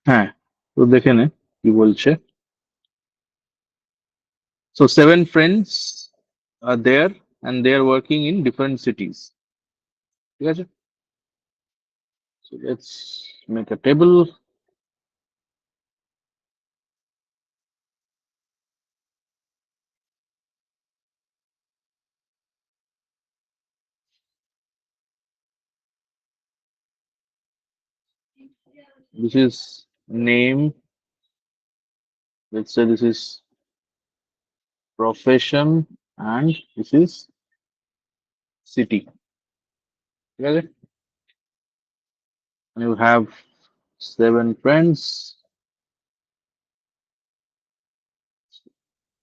হ্যাঁ, তো দেখে নে কি বলছে। So 7 friends are there and they are working in different cities. ঠিক আছে? So let's make a table. This is name. Let's say this is profession and this is city. ঠিক আছে? And you have 7 friends.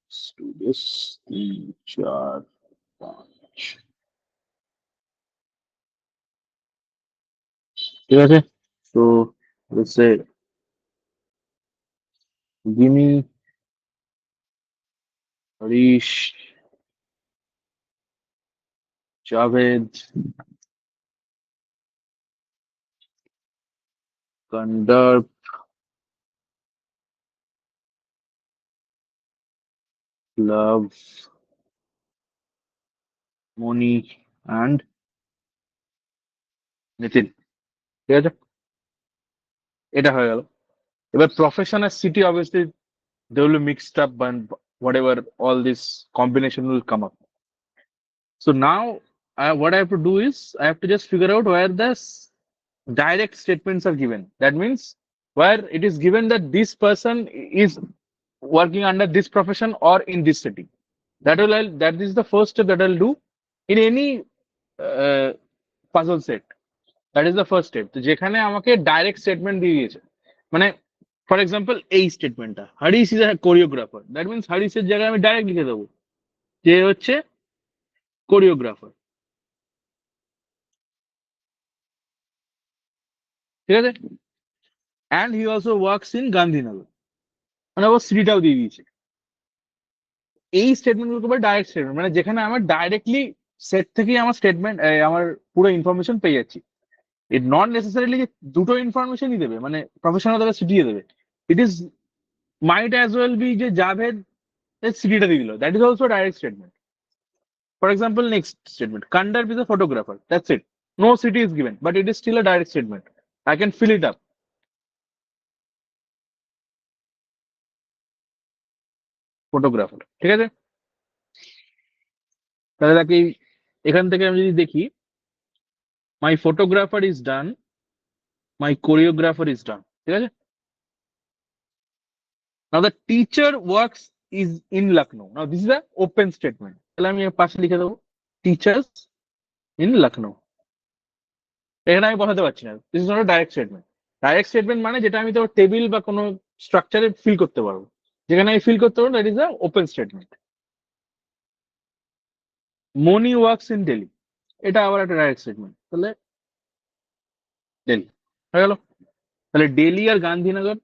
Let's do this. 3, 4, 5. ঠিক আছে? So let's say Gimi, Harish, Javed, Kandar, Love, Moni and Nitin. ঠিক আছে, এটা হয়ে গেল। এবার প্রফেশন আর city obviously they will be mixed up and whatever all this combination will come up. So now what I have to do is I have to just figure out where the direct statements are given. That means where it is given that this person is working under this profession or in this city. That is the first step that I'll do in any uh, puzzle set. That is the first step. তো যেখানে আমাকে direct statement দিয়ে দিয়েছে, মানে for example এই স্টেটমেন্টটা, Haris is a choreographer, that means হারিসের জায়গায় আমি ডাইরেক্ট লিখে দেবো যে হচ্ছে কোরিওগ্রাফার। ঠিক আছে, and he also works in Gandhinagar, মানে ও সিটিটাও দিয়ে দিয়েছে। এই স্টেটমেন্ট গুলো বলে ডাইরেক্ট স্টেটমেন্ট, মানে যেখানে আমার ডাইরেক্টলি সেট থেকেই আমার স্টেটমেন্ট, আমার পুরো ইনফরমেশন পেয়ে যাচ্ছি। ইট নট নেসেসারিলি যে দুটো ইনফরমেশনই দেবে, মানে প্রফেশনাল দেবে সিটিয়ে দেবে। It is might as well be যে জাভেদ সিটিটা দিয়ে দিল, that is also direct statement. For example, next statement, Kandarp is a photographer. That's it. No city is given, but it is still a direct statement. I can fill it up. Photographer. ঠিক আছে, তাহলে তাকে এখান থেকে আমি যদি দেখি, my photographer is done, my choreographer is done. ঠিক আছে, now the teacher works is in Lucknow. Now this is a open statement. তাহলে আমি পাশে লিখে দেবো teachers in Lucknow. এখানে আমি বসাতে পারছি না, this is not a direct statement. Direct statement মানে যেটা আমি তো টেবিল বা কোনো স্ট্রাকচারে ফিল করতে পারবো, যেখানে আমি ফিল করতে পারবো that is a open statement. Moni works in Delhi, এটা আবার একটা ডাইরেক্ট স্টেটমেন্ট। তাহলে দিল্লি হয়ে গেল। তাহলে দিল্লি আর গান্ধীনগর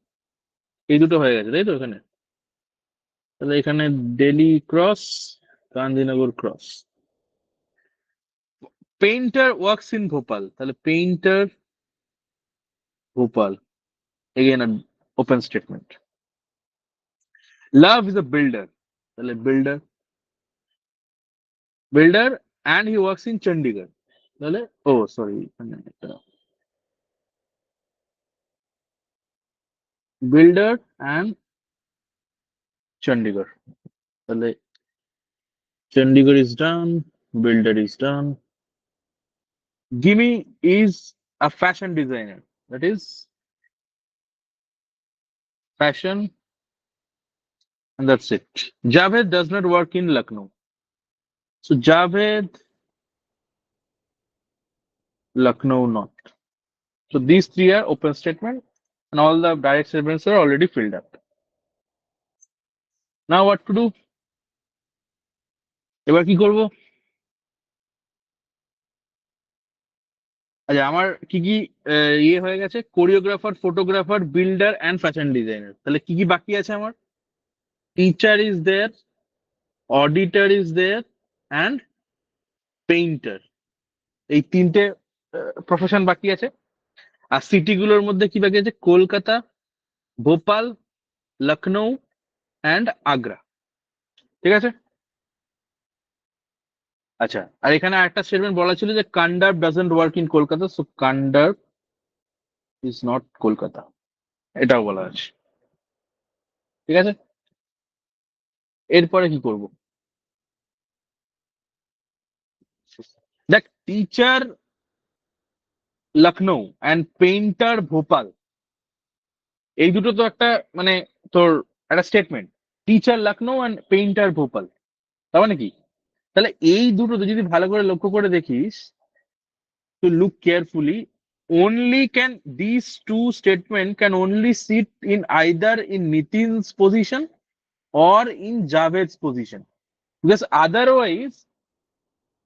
এই দুটো হয়ে গেছে, তাই তো এখানে। তাহলে এখানে Delhi cross, Gandhinagar cross. Painter works in Bhopal, তাহলে painter Bhopal, again open statement. Lav is a builder, তাহলে builder, builder and he works in Chandigarh, তাহলে ও সরি এখানে বিল্ডার অ্যান্ড চণ্ডীগড়, তাহলে Chandigarh is done, builder is done. Gimme is a fashion designer, that is fashion, and that's it. Javed does not work in Lucknow, so Javed, Lucknow not. So these three are open statement and all the direct statements are already filled up. Now what to do? এবার কি করব? আচ্ছা, আমার কি কি ইয়ে হয়ে গেছে, choreographer, photographer, builder and fashion designer. তাহলে কি কি বাকি আছে আমার? Teacher is there, auditor is there and painter. এই তিনটে প্রফেশন বাকি আছে। আর সিটি গুলোর মধ্যে কি বাকি আছে? কলকাতা, ভোপাল, লখনৌ অ্যান্ড আগ্রা। ঠিক আছে? আচ্ছা, আর এখানে একটা স্টেটমেন্ট বলা ছিল যে Kandar doesn't work in Kolkata, so Kandar is not Kolkata, এটাও বলা আছে। ঠিক আছে, এরপরে কি করব? দেখ, teacher Lucknow and painter Bhopal, এই দুটো তো একটা মানে তোর একটা statement. Teacher Lucknow and painter Bhopal, তার মানে কি? তাহলে এই দুটো তুই যদি ভালো করে লক্ষ্য করে দেখিস, to look carefully, only can these two statements can only sit in either in Nitin's position or in Javed's position. Because otherwise,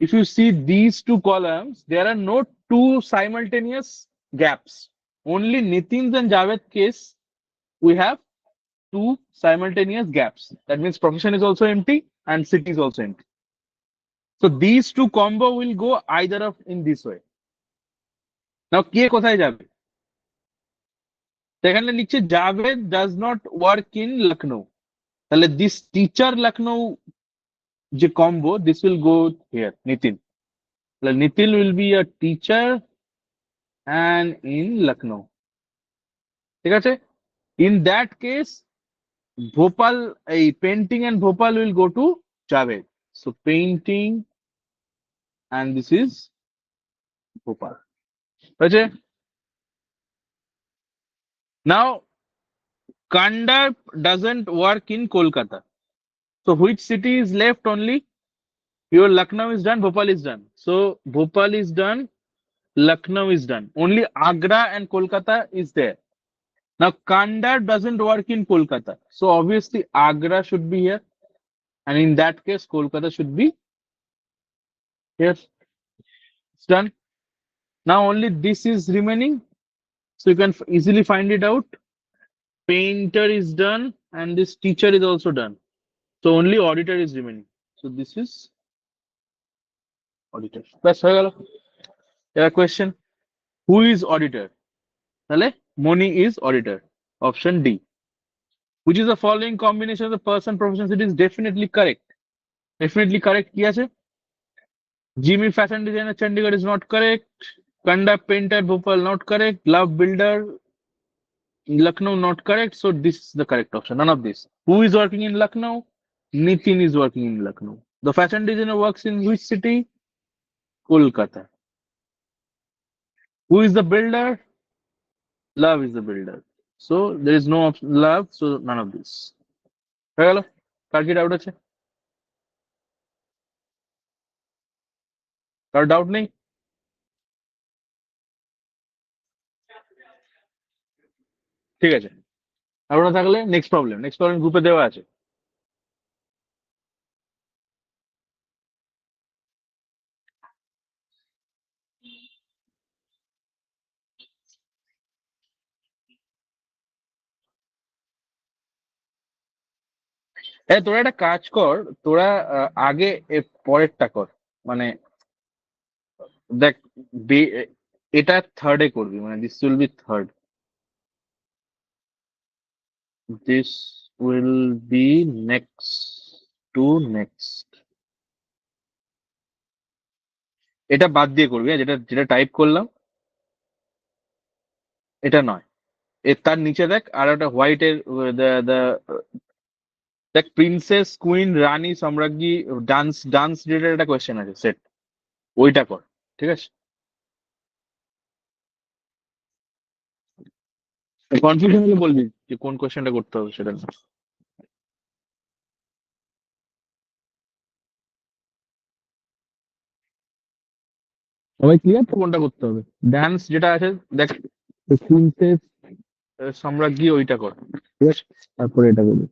if you see these two columns, there are no two simultaneous gaps. Only Nitin's and Javed's case, we have two simultaneous gaps. That means profession is also empty and city is also empty. So these two combo will go either of in this way. Now কে কোথায় যাবে? সেখানে লিখছে Javed does not work in Lucknow, তাহলে this teacher Lucknow যে combo, this will go here Nitin, তাহলে Nitin will be a teacher and in Lucknow. ঠিক আছে, in that case Bhopal, এই painting and Bhopal will go to Javed, so painting and this is Bhopal. হয়েছে? Now Kandar doesn't work in Kolkata, so which city is left only? Your Lucknow is done, Bhopal is done. So Bhopal is done, Lucknow is done. Only Agra and Kolkata is there. Now Kandar doesn't work in Kolkata. So obviously Agra should be here. And in that case, Kolkata should be here. It's done. Now only this is remaining. So you can easily find it out. Painter is done and this teacher is also done. So only auditor is remaining. So this is auditor. That's all. A question. Who is auditor? তাহলে Moni is auditor. Option D. Which is the following combination of the person profession? It is definitely correct. Definitely correct. কি আছে? Jimmy fashion designer Chandigarh is not correct. Kanda painter Bhopal not correct. Love builder Lucknow not correct. So this is the correct option. None of this. Who is working in Lucknow? Nitin is working in Lucknow. The fashion designer works in which city? Kolkata. Who is the builder? Love is the builder. So there is no option love. So none of this. হয়ে গেল? কার কি doubt আছে? কার doubt নেই? ঠিক আছে, আর ওটা থাকলে next problem, next problem গ্রুপে দেওয়া আছে। হ্যাঁ, তোরা একটা কাজ কর, তোরা আগে পরেরটা কর, মানে দেখ, এটা থার্ডে করবি, মানে this will be third, this will be next to next. এটা বাদ দিয়ে করবি, হ্যাঁ, যেটা যেটা টাইপ করলাম এটা নয়। তার নিচে দেখ আর একটা হোয়াইটের, দেখ প্রিন্সেস কুইন রানী সম্রাজ্ঞী ডান্স ডান্স রিলেটেড একটা কোয়েশ্চেন আছে সেট, ওইটা কর। ঠিক আছে, কনফিউশন হলে বলবি যে কোন কোয়েশ্চেনটা করতে হবে সেটা না। সবাই ক্লিয়ার তো কোনটা করতে হবে? ডান্স যেটা আছে দেখ, প্রিন্সেস সম্রাজ্ঞী ওইটা কর। ঠিক আছে, তারপরে এটা করবি।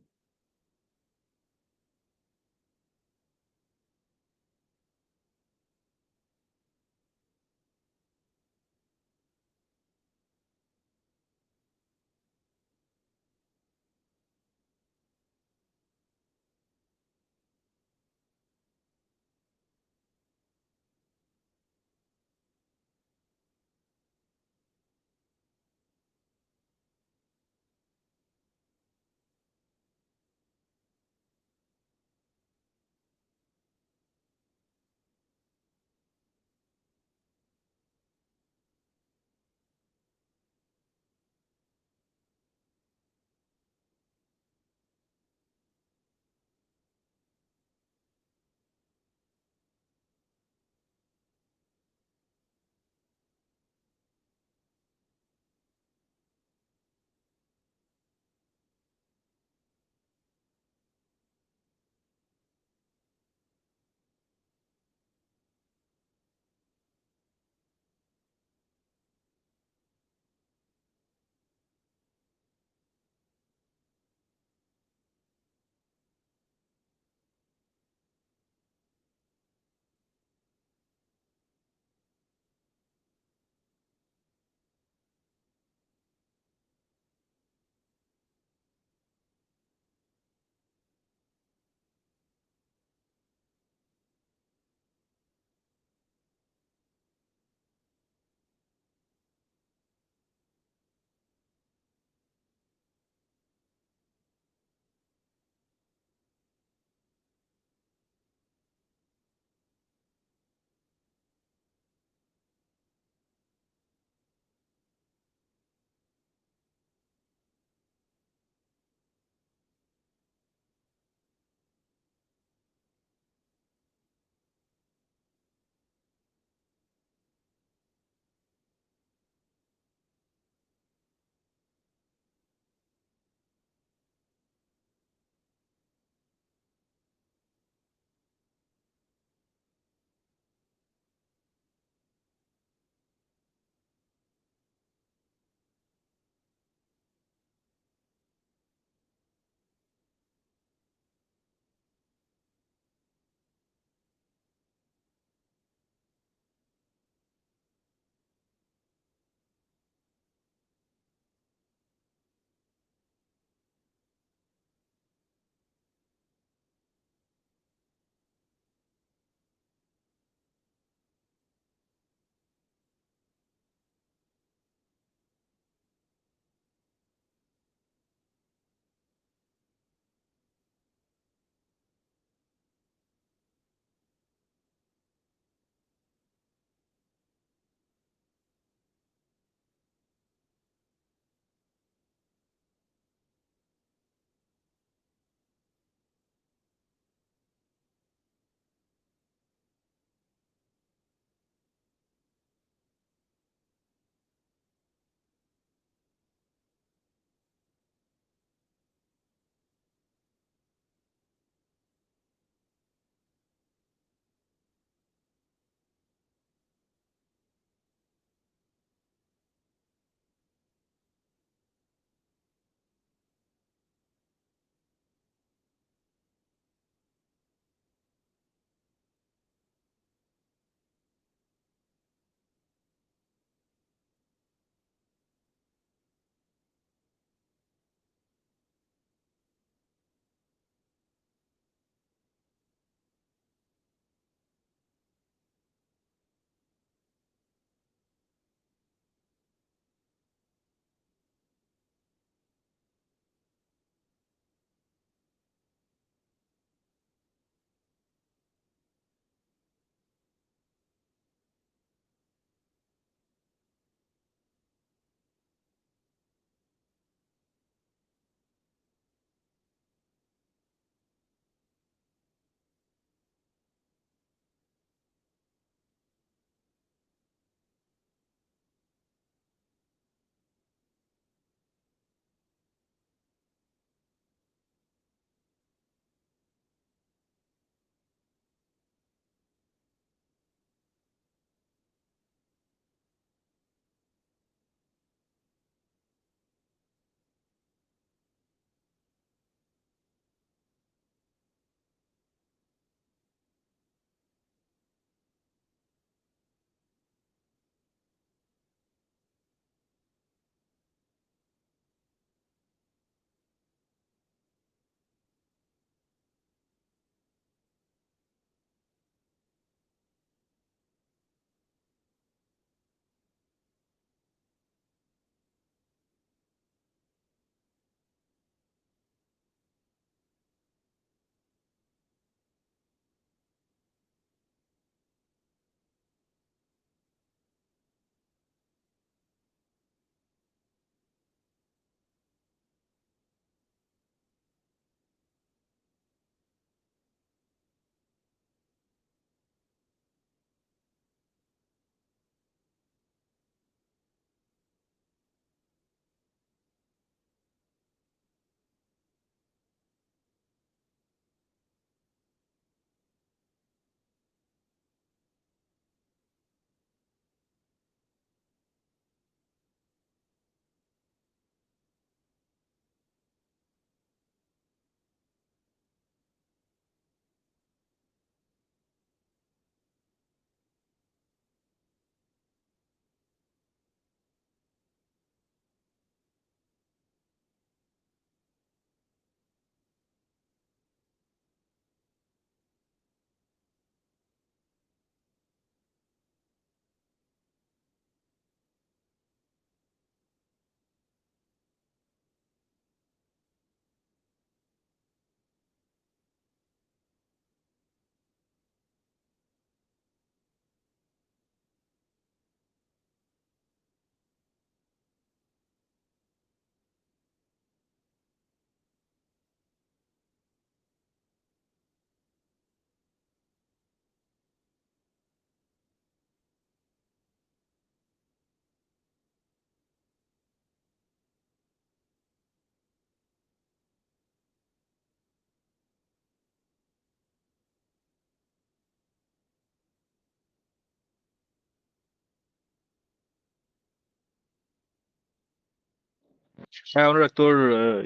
হ্যাঁ অনুরাগ, তোর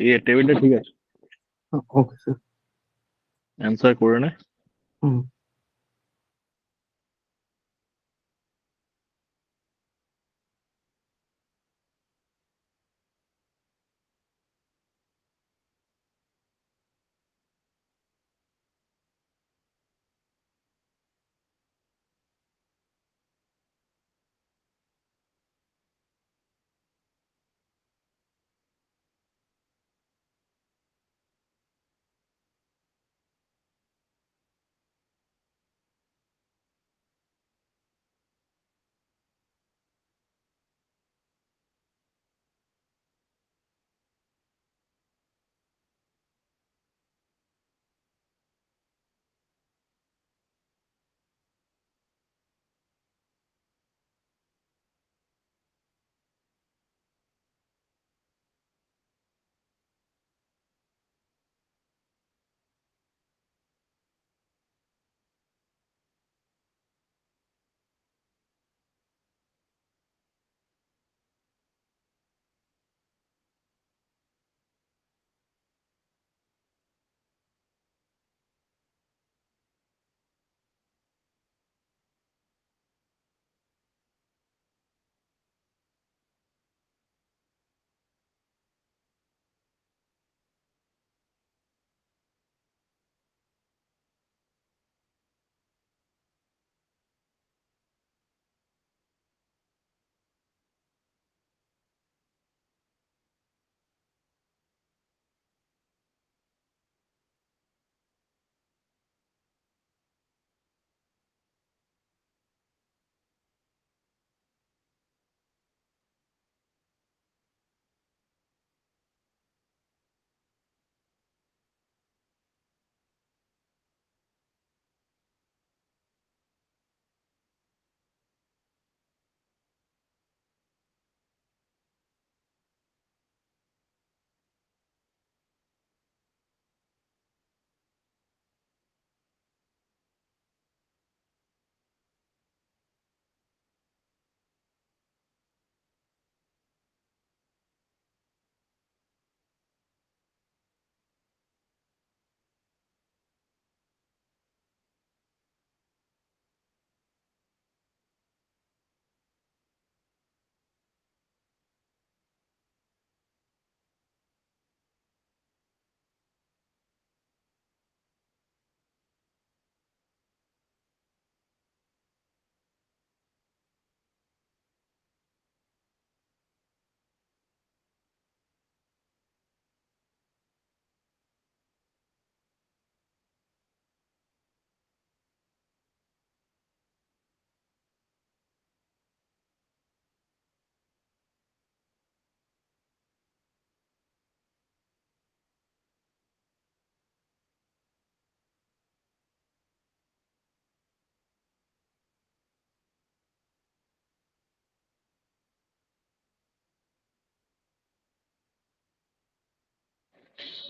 ইয়ে টেবিলটা ঠিক আছে, ওকে স্যার। অ্যান্সার করে নে। হুম।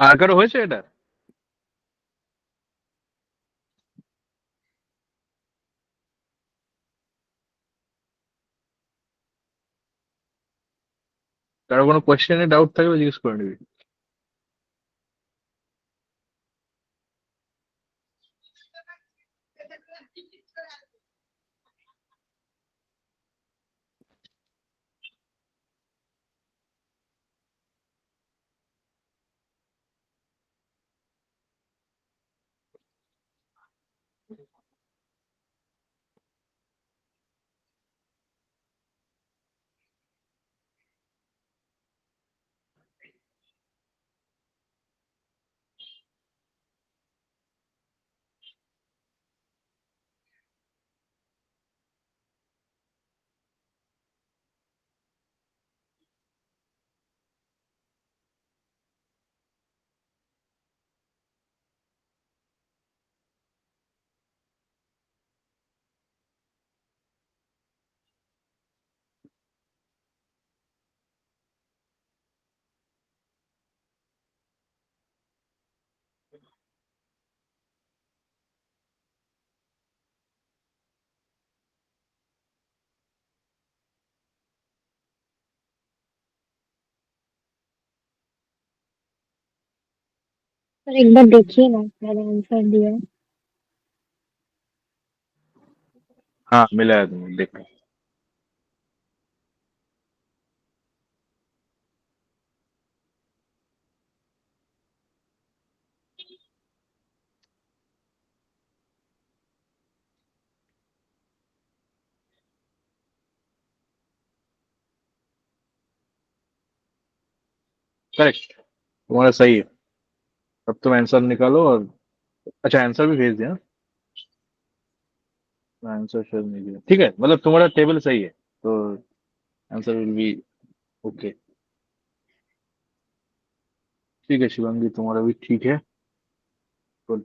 আর কারো হয়েছে এটা? কারো কোনো কোয়েশ্চেনে ডাউট থাকলে জিজ্ঞেস করে নিবি। सर एक बार देखिए ना मैंने आंसर दिया है। हाँ मिला है, तुम्हें देखो। करेक्ट, तुम्हारा सही है। अब तुम आंसर निकालो और अच्छा आंसर भी भेज दिया। आंसर शायद नहीं दिया, ठीक है, मतलब तुम्हारा टेबल सही है, तो आंसर विल बी ओके। ठीक है शिवांगी, तुम्हारा भी ठीक है। गुड।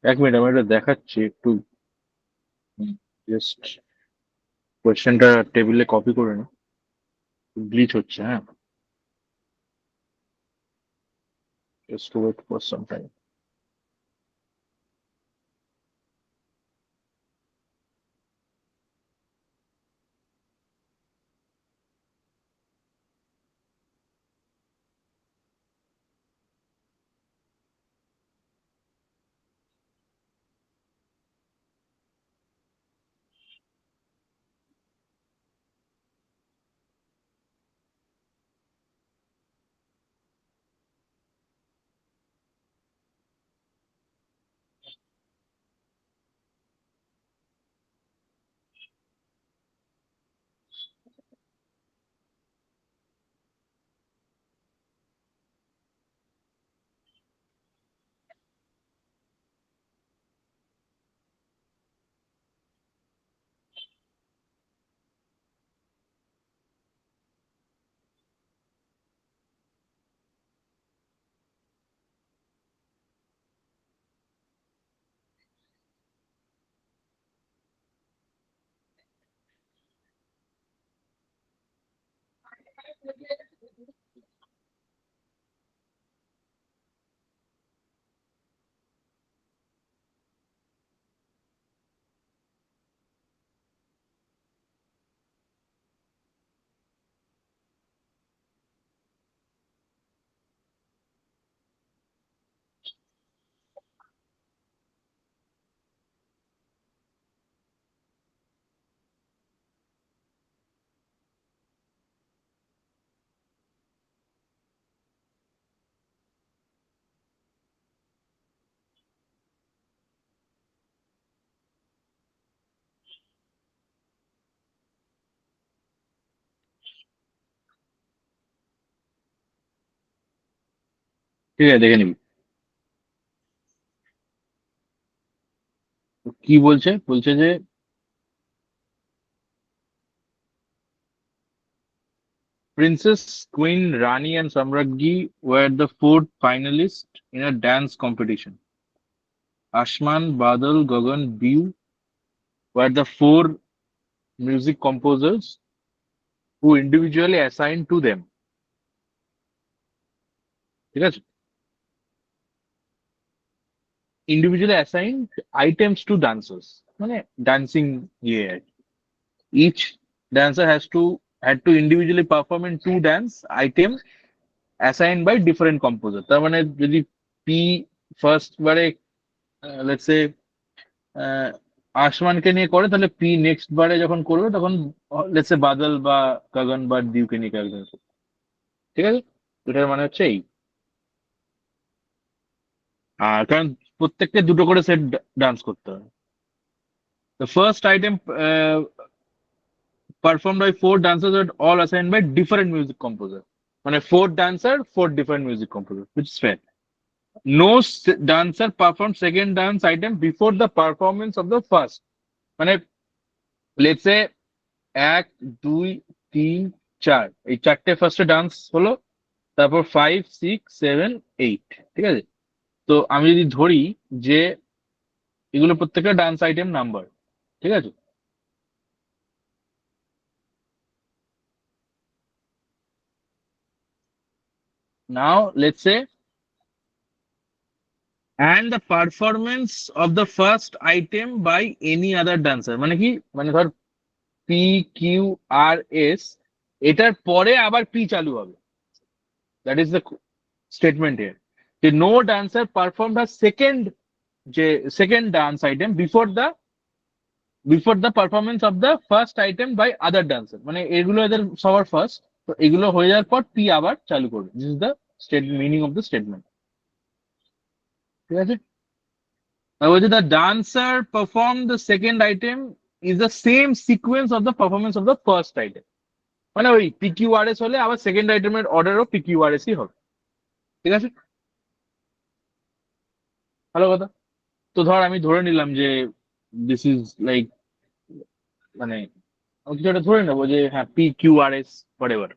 এক মিনিট আমি এটা দেখাচ্ছি একটু, জাস্ট কোয়েশ্চেনটা টেবিলে কপি করে নি, গ্লিচ হচ্ছে, হ্যাঁ, just wait for some time. ঠিক আছে দেখে নিবি। কি বলছে, বলছে যে Princess, Queen, Rani, and Samraggi were the four finalists in a dance competition. Ashman, Badal, Gagan, Biu were the four music composers who individually assigned to them. ঠিক আছে? Individually assigned items to dancers. মানে dancing ইয়ে আর কি। Each dancer had to individually perform in two dance items assigned by different composer. তার মানে যদি P first বারে let's say আসমানকে নিয়ে করে তাহলে P নেক্সট বারে যখন করবে তখন লেটস সে বাদল বা গগন বা দিউকে নিয়ে একজন করবে। ঠিক আছে? এটার মানে হচ্ছে এই। আর কারণ প্রত্যেককে দুটো করে সেট ডান্স করতে হবে। The first item performed by four dancers were all assigned by different music composer. মানে four dancer, four different music composer, which is fair. No dancer performed second dance item before the performance of the first. মানে let's say 1, 2, 3, 4 এই চারটে ফার্স্টে dance হলো, তারপর 5, 6, 7, 8। ঠিক আছে? তো আমি যদি ধরি যে এগুলো প্রত্যেকটা ডান্স আইটেম নাম্বার। ঠিক আছে? Now let's say and the performance of the first item by any other dancer মানে কি, মানে ধর পি কিউ আর এস এটার পরে আবার পি চালু হবে, that is the statement here যে no dancer perform the second dance item before the performance of the first item by other dancer. মানে এগুলো এদের সবার ফার্স্ট, তো এগুলো হয়ে যাওয়ার পর পি আবার চালু করবে। This is the meaning of the statement. ঠিক আছে? বলছে the dancer performed the second item is the same sequence of the performance of the first item. মানে ওই PQRS হলে আবার সেকেন্ড আইটেমের অর্ডারও PQRS ই হবে। ঠিক আছে? ভালো কথা। তো ধর আমি ধরে নিলাম যে দিস ইজ লাইক, মানে আমি কিছু একটা ধরে নেবো যে হ্যাঁ PQRS whatever,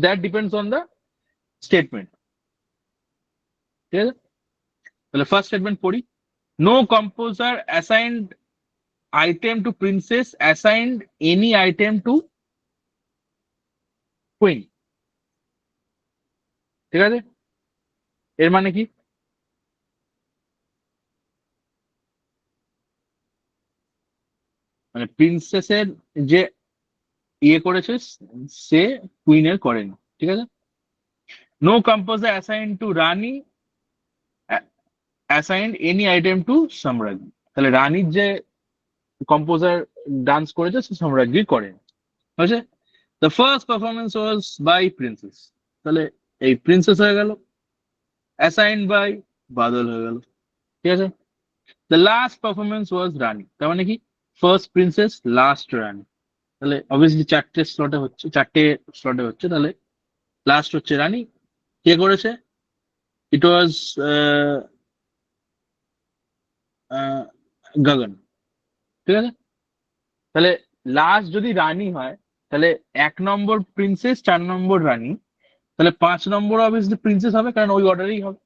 that depends on the statement. ঠিক আছে? তাহলে ফার্স্ট স্টেটমেন্ট পড়ি। No composer assigned item to princess assigned any item to queen। ঠিক আছে? এর মানে কি? মানে প্রিন্সেসের যে ইয়ে করেছে সে কুইনের করেনি। ঠিক আছে? No composer assign to Rani assigned any item to সম্রাজ্ঞী। তাহলে রানীর যে কম্পোজার ডান্স করেছে সে সম্রাজ্ঞী করেনি। হয়েছে? The first performance was by princess. তাহলে এই প্রিন্সেস হয়ে গেল, অ্যাসাইন্ড বাই বাদল হয়ে গেল। ঠিক আছে? দ্য লাস্ট পারফরমেন্স ওয়াজ রানী। তার মানে কি ফার্স্ট প্রিন্সেস লাস্ট রানী। তাহলে অবভিয়াসলি চারটে স্লটে হচ্ছে, তাহলে লাস্ট হচ্ছে রানী। কে করেছে? ইট ওয়াজ গগন। ঠিক আছে? তাহলে লাস্ট যদি রানী হয় তাহলে 1 নম্বর প্রিন্সেস, 4 নম্বর রানী, তাহলে 5 নম্বর অবভিয়াসলি প্রিন্সেস হবে কারণ ওই অর্ডারেই হবে,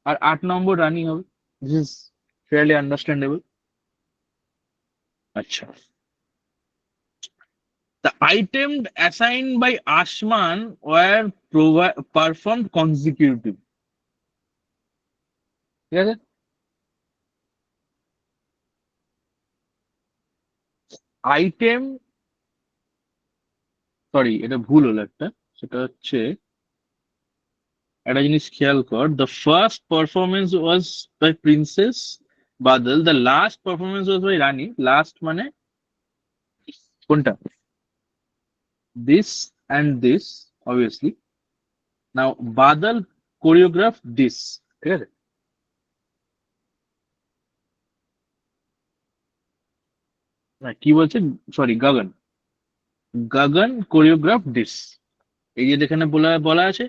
আর 8 নম্বর রানী হবে। This is fairly understandable. আচ্ছা, the items assigned by Ashman were performed consecutively। ঠিক আছে? আইটেম, সরি এটা ভুল হলো একটা, সেটা হচ্ছে একটা জিনিস খেয়াল কর। The first performance was by princess Badal, the last performance was by Rani. Last মানে কোনটা? This and this obviously. Now Badal choreograph this. ঠিক আছে? না, কি বলছে, সরি গগন কোরিওগ্রাফ দিস। এই যে এখানে বলা আছে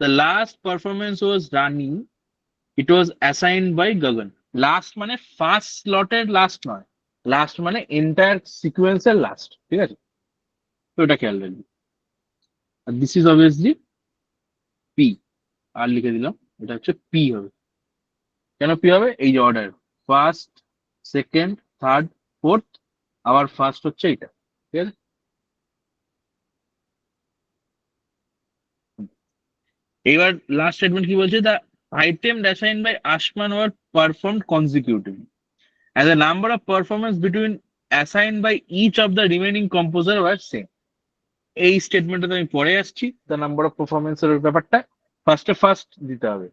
the last performance was Rani, it was assigned by Gagan. Last মানে ফার্স্ট স্লটের লাস্ট নয়, লাস্ট মানে এন্টায়ার সিকুয়েন্সের লাস্ট। ঠিক আছে? তো এটা খেয়াল রাখবি। আর দিস ইজ অবভিয়াসলি পি, আর লিখে দিলাম এটা হচ্ছে পি হবে। কেন পি হবে? এই যে order, first, second, third, fourth, আবার ফার্স্ট হচ্ছে এইটা, ঠিক আছে। এবার লাস্ট স্টেটমেন্ট কি বলছে? The item assigned by Asman were performed consecutively and the number of performance between assigned by each of the remaining composer were same. এই স্টেটমেন্টটা আমি পরে আসছি। দ্য নাম্বার অফ পারফরমেন্সের ব্যাপারটা ফার্স্ট দিতে হবে।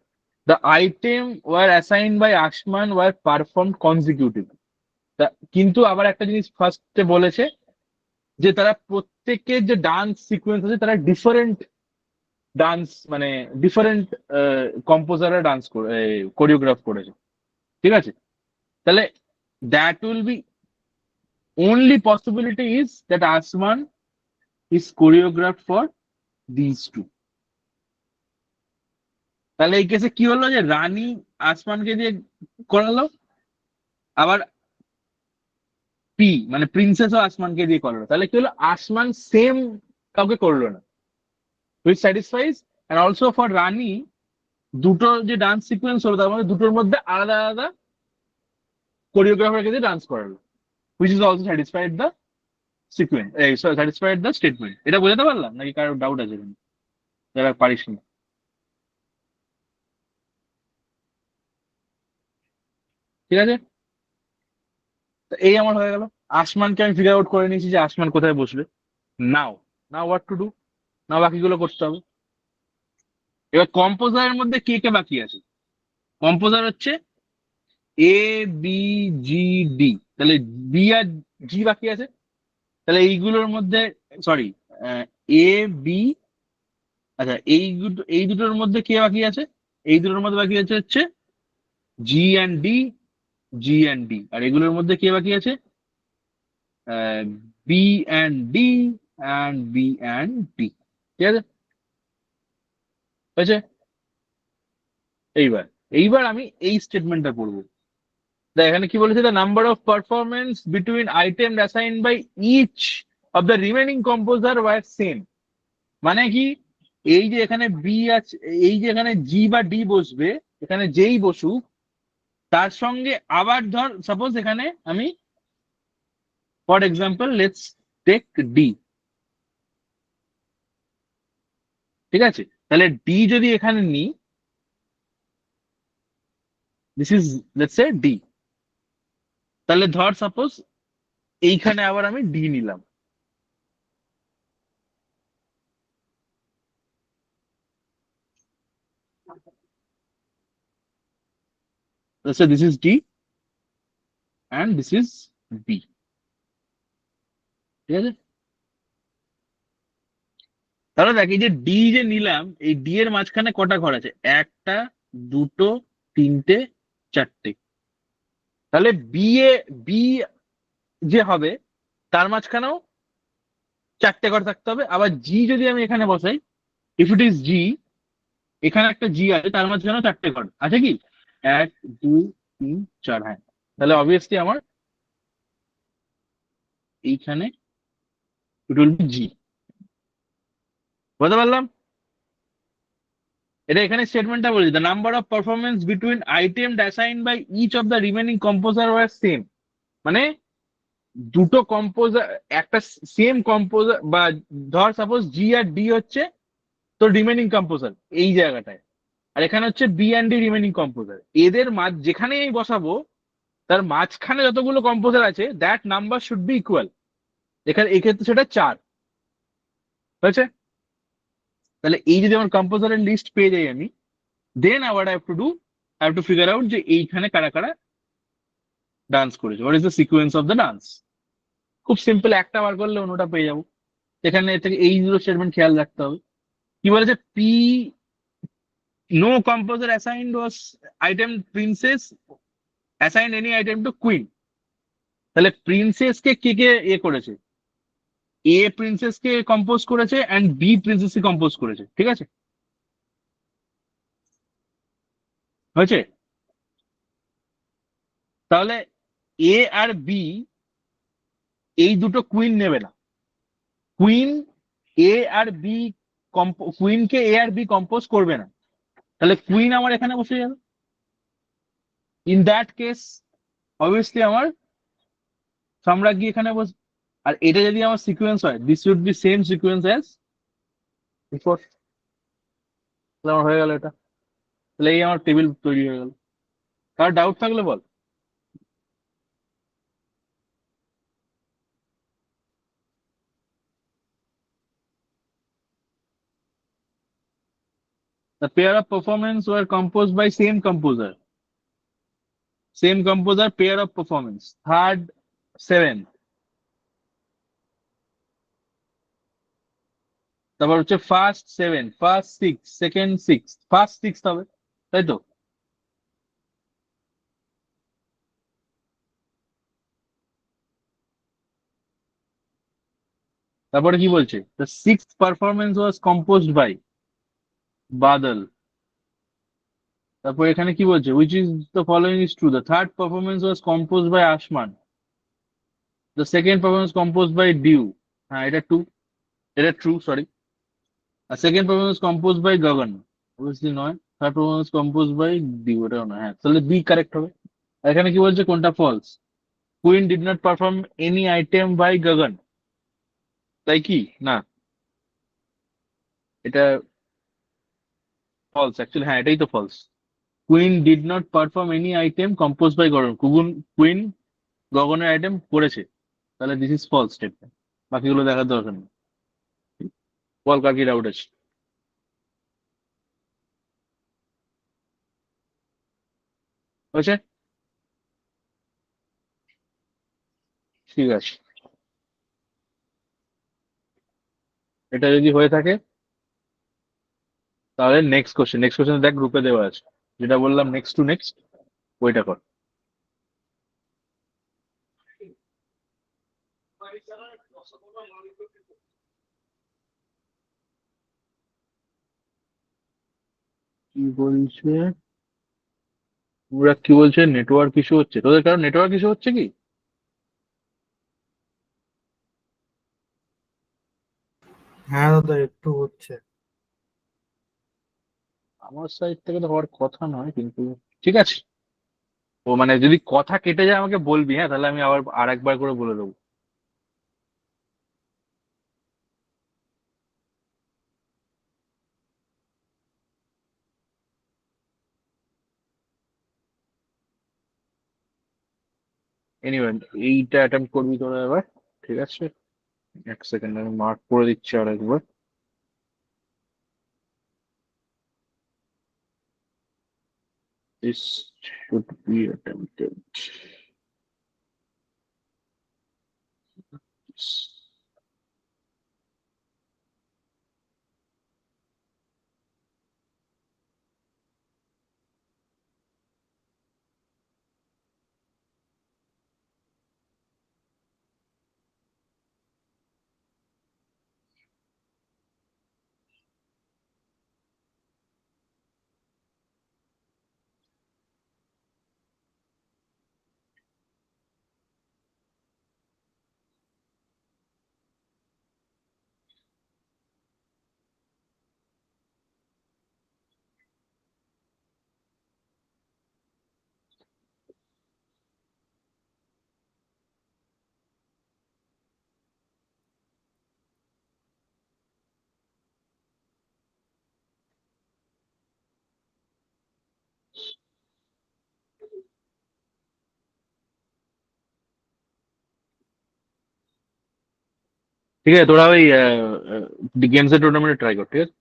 The item were assign by Asman were perform consecutive. কিন্তু আবার একটা জিনিস ফার্স্টে বলেছে যে তারা প্রত্যেকের যে ডান্স সিকোয়েন্স আছে তারা ডিফারেন্ট ডান্স, মানে ডিফারেন্ট কম্পোজাররা ডান্স কোরিওগ্রাফ করেছে, ঠিক আছে। তাহলে that will be only possibility is that Asman is choreographed for these two. তাহলে এই কেসে কি হলো যে রানী আসমানকে দিয়ে করালো, আবার পি মানে প্রিন্সেসও আসমানকে দিয়ে করালো। তাহলে কি হলো? আসমান সেম কাউকে করলো না, which satisfies. And also for Rani দুটো যে ডান্স সিকোয়েন্স হলো তার মধ্যে দুটোর মধ্যে আলাদা আলাদা কোরিওগ্রাফারকে দিয়ে ডান্স করালো, which is also satisfied the sequence, satisfied the statement. এটা বোঝাতে পারলাম নাকি কারো ডাউট আছে এখানে? যারা পারিস না, ঠিক আছে। তো এই আমার হয়ে গেল। আসমানকে আমি ফিগার আউট করে নিয়েছি যে আসমান কোথায় বসবে। নাও নাও হোয়াট টু ডু, নাও বাকিগুলো করতে হবে। এবার কম্পোজারের মধ্যে কে কে বাকি আছে? কম্পোজার হচ্ছে এ, বি, জি, ডি। তাহলে বি আর জি বাকি আছে। তাহলে এইগুলোর মধ্যে, সরি, এ, বি, আচ্ছা এই দুটোর মধ্যে কে বাকি আছে? এই দুটোর মধ্যে বাকি আছে হচ্ছে G and D, G and D. আর এগুলোর মধ্যে কে বাকি আছে? B and D and B and D, ঠিক আছে, হয়েছে। এইবার এইবার আমি এই স্টেটমেন্টটা পড়বো। এখানে কি বলেছে? The number of performance between item assigned by each of the remaining composer were same. মানে কি? এই যে এখানে বি আছে, এই যে এখানে জি বা ডি বসবে, এখানে যেই বসুক তার সঙ্গে আবার ধর সাপোজ এখানে আমি for example let's take D, ঠিক আছে। তাহলে ডি যদি এখানে নিই, this is let's say D. তাহলে ধর সাপোজ এইখানে আবার আমি ডি নিলাম, let's say this is D and this is B, ঠিক আছে। তাহলে দেখ এই যে ডি যে নিলাম, এই ডি এর মাঝখানে কটা ঘর আছে? একটা, দুটো, তিনটে, চারটে। তাহলে বি যে হবে তার মাঝখানেও চারটে ঘর থাকতে হবে। আবার জি যদি আমি এখানে বসাই, ইফ ইট ইজ জি, এখানে একটা জি আছে, তার মাঝখানেও চারটে ঘর আছে। কি? এক, দুই, তিন, চার, হ্যাঁ। তাহলে অবভিয়াসলি আমার এইখানে ইট উইল বি জি। বুঝতে পারলাম? এটা এখানে স্টেটমেন্টটা বলেছে the number of performance between item assigned by each of the remaining composer were same. মানে দুটো কম্পোজার, একটা সেম কম্পোজার, বা ধর সাপোজ জি আর ডি হচ্ছে তো রিমেনিং কম্পোজার এই জায়গাটায়, আর এখানে হচ্ছে B and D remaining composer. এদের যেখানে আমি বসাবো তার মাঝখানে যতগুলো কম্পোজার আছে that number should be equal. এখানে এক্ষেত্রে সেটা 4 হয়েছে। তাহলে এই যদি আমার কম্পোজারের লিস্ট পেয়ে যাই আমি, দেন আবার I have to figure out যে এইখানে কারা কারা ডান্স করেছে, what is the sequence of the dance. খুব সিম্পল, একটা বার করলে অন্যটা পেয়ে যাবো। এখানে থেকে এই দুটো স্টেটমেন্ট খেয়াল রাখতে হবে। কি বলেছে? P, no composer assigned was item princess assigned any item to queen. তাহলে প্রিন্সেস কে কে কে এ করেছে? এ প্রিন্সেস কে কম্পোজ করেছে এন্ড বি প্রিন্সেস কে কম্পোজ করেছে, ঠিক আছে, হয়েছে। তাহলে এ আর বি এই দুটো কুইন নেবে না। কুইন এ আর বি কুইন কে এ আর বি কম্পোজ করবে না, তাহলে কুইন আমার এখানে বসে যাবে। ইন দ্যাট কেস অবভিয়াসলি আমার সম্রাজ্ঞী এখানে বসে। আর এটা যদি আমার সিকোয়েন্স হয়, this should be same sequence as before. তাহলে আমার হয়ে গেল এটা। তাহলে এই আমার টেবিল তৈরি হয়ে গেল। কার ডাউট থাকলে বল। The pair of performance were composed by same composer. Same composer, pair of performance. Third, seven. তারপর হচ্ছে first seven, first six, second six, first six হবে, তাই তো? তারপরে কি বলছে? The sixth performance was composed by বাদল। তারপর এখানে কি বলছে? Which is the following is true. The third performance was composed by আসমান। The second performance composed by Dew. হ্যাঁ, এটা টু, এটা ট্রু, সরি। আর second performance compose by Gagan, obviously নয়। Third performance compose by Dew, এটাও নয়। হ্যাঁ, তাহলে বি কারেক্ট হবে। আর এখানে কি বলছে? কোনটা false? Queen did not perform any item by Gagan, তাই কি না? এটা ফলস অ্যাকচুয়ালি, হ্যাঁ এটাই তো false. Queen did not perform any item compose by Gagan. Queen গগনের আইটেম করেছে, তাহলে দিস ইজ ফলস স্টেটমেন্ট। বাকিগুলো দেখার দরকার নেই। বল কার কি ডাউট আছে। হয়েছে? ঠিক আছে, এটা যদি হয়ে থাকে তাহলে নেক্সট কোশ্চেন। নেক্সট কোশ্চেন দেখ গ্রুপে দেওয়া আছে, যেটা বললাম নেক্সট টু নেক্সট, ওইটা কর। কি বলছে ওরা? কি বলছে? নেটওয়ার্ক ইস্যু হচ্ছে তোদের? কারণ নেটওয়ার্ক ইস্যু হচ্ছে কি? হ্যাঁ দাদা, একটু হচ্ছে। আমার সাইড থেকে তো হওয়ার কথা নয়, কিন্তু ঠিক আছে। ও মানে যদি কথা কেটে যায় আমাকে বলবি, হ্যাঁ, তাহলে আমি আবার আর একবার করে বলে দেবো। এনিওয়ে, এইটা অ্যাটেম্প করবি তোরা এবার, ঠিক আছে? এক সেকেন্ড আমি মার্ক করে দিচ্ছি আর একবার। This should be attempted. ঠিক আছে, তোরা ওই গেমসের টুর্নামেন্টে ট্রাই কর, ঠিক আছে?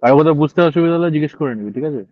আর কোথাও বুঝতে অসুবিধা হলে জিজ্ঞেস করে নিবি, ঠিক আছে?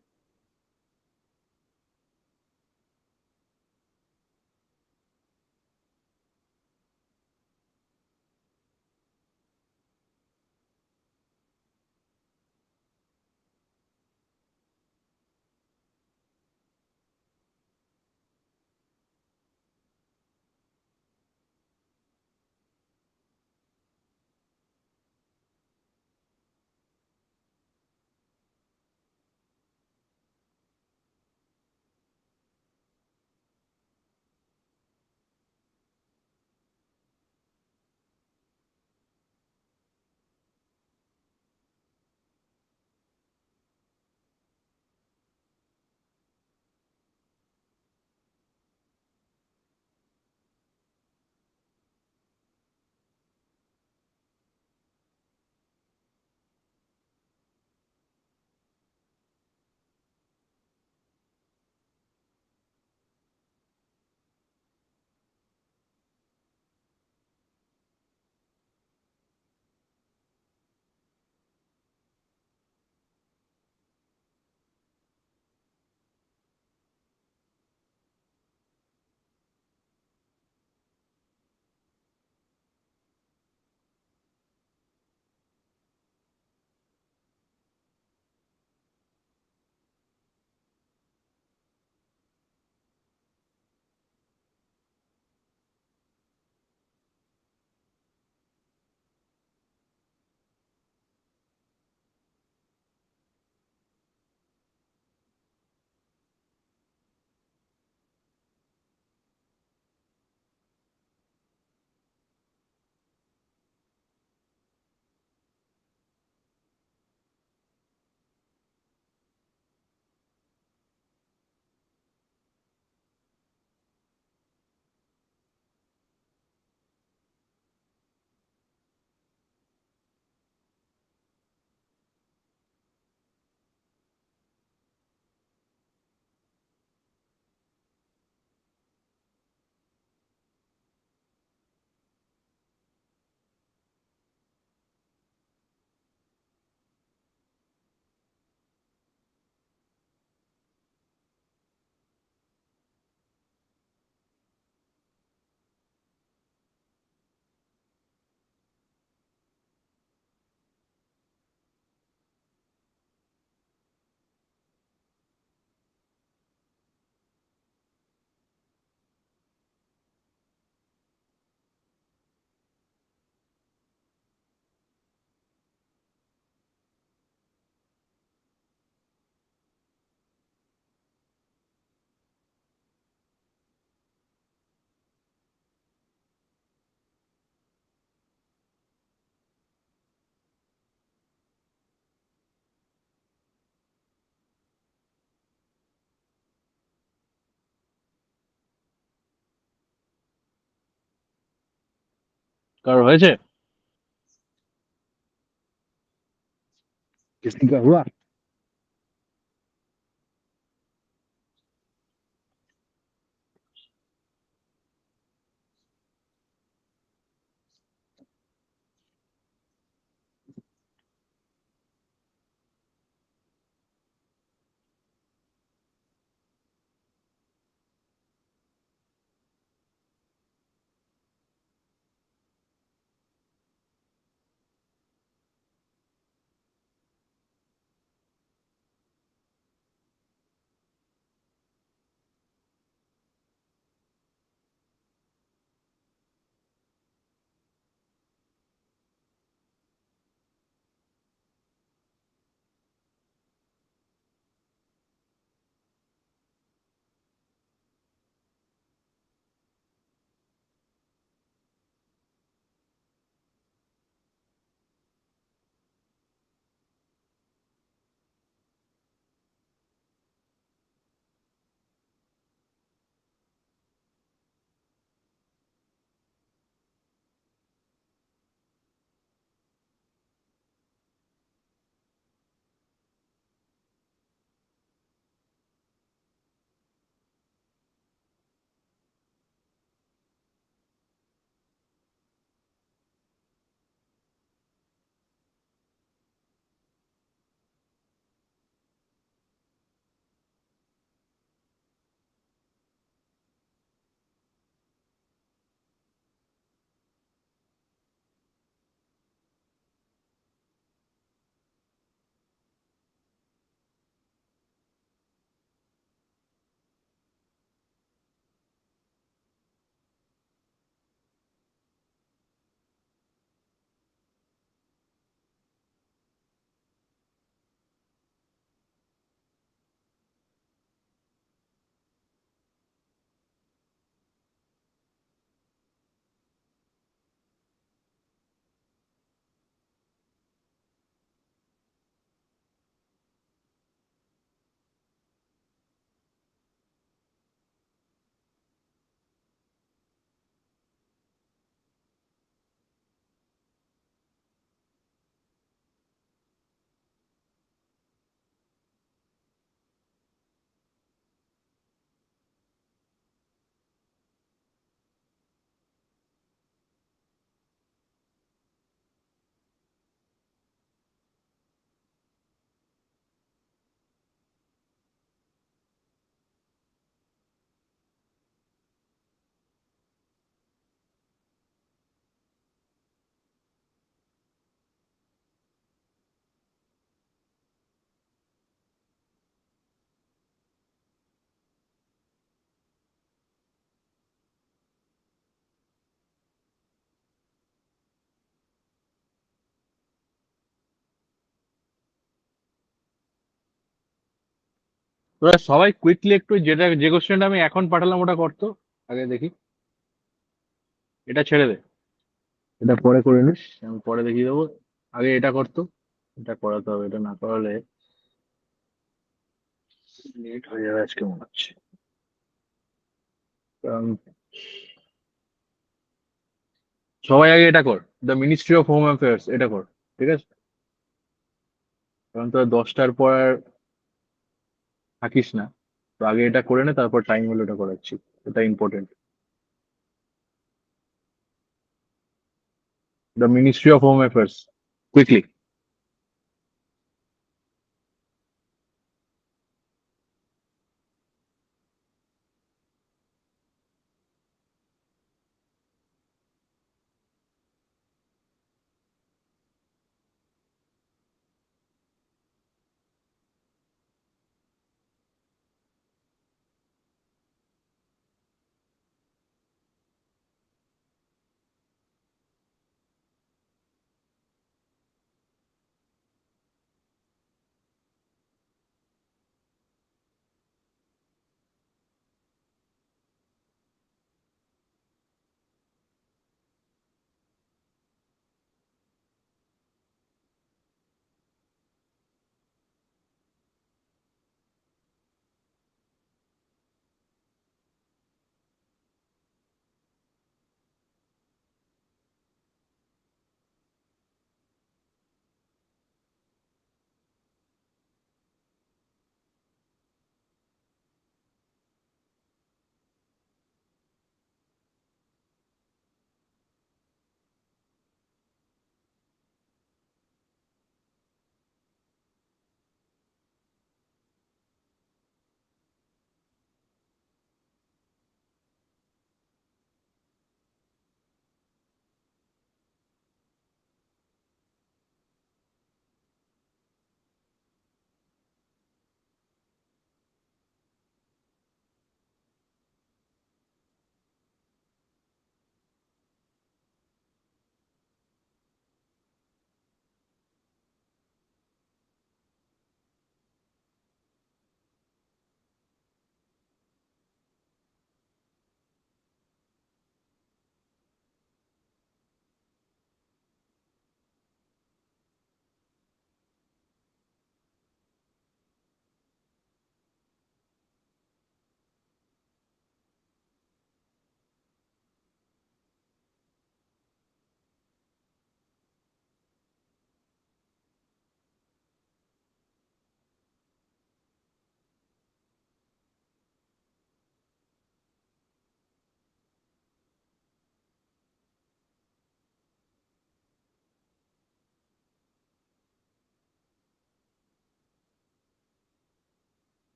কারো হয়েছে? किसी का हुआ? তোরা সবাই কুইকলি একটু যেটা যে কোশ্চেনটা আমি এখন পাঠালাম ওটা করতো আগে দেখি। এটা ছেড়ে দে, এটা পরে করে নিস, আমি পরে দেখিয়ে দেবো। আগে এটা করতো, এটা করাতে হবে, এটা না করালে লেট হয়ে যাবে আজকে মনে হচ্ছে। কারণ সবাই আগে এটা কর, the ministry of home affairs, এটা কর। ঠিক আছে, কারণ তোর 10টার পর আর থাকিস না, তো আগে এটা করে নে, তারপর টাইম হলে ওটা করাচ্ছি। এটা important. The ministry of home affairs, quickly.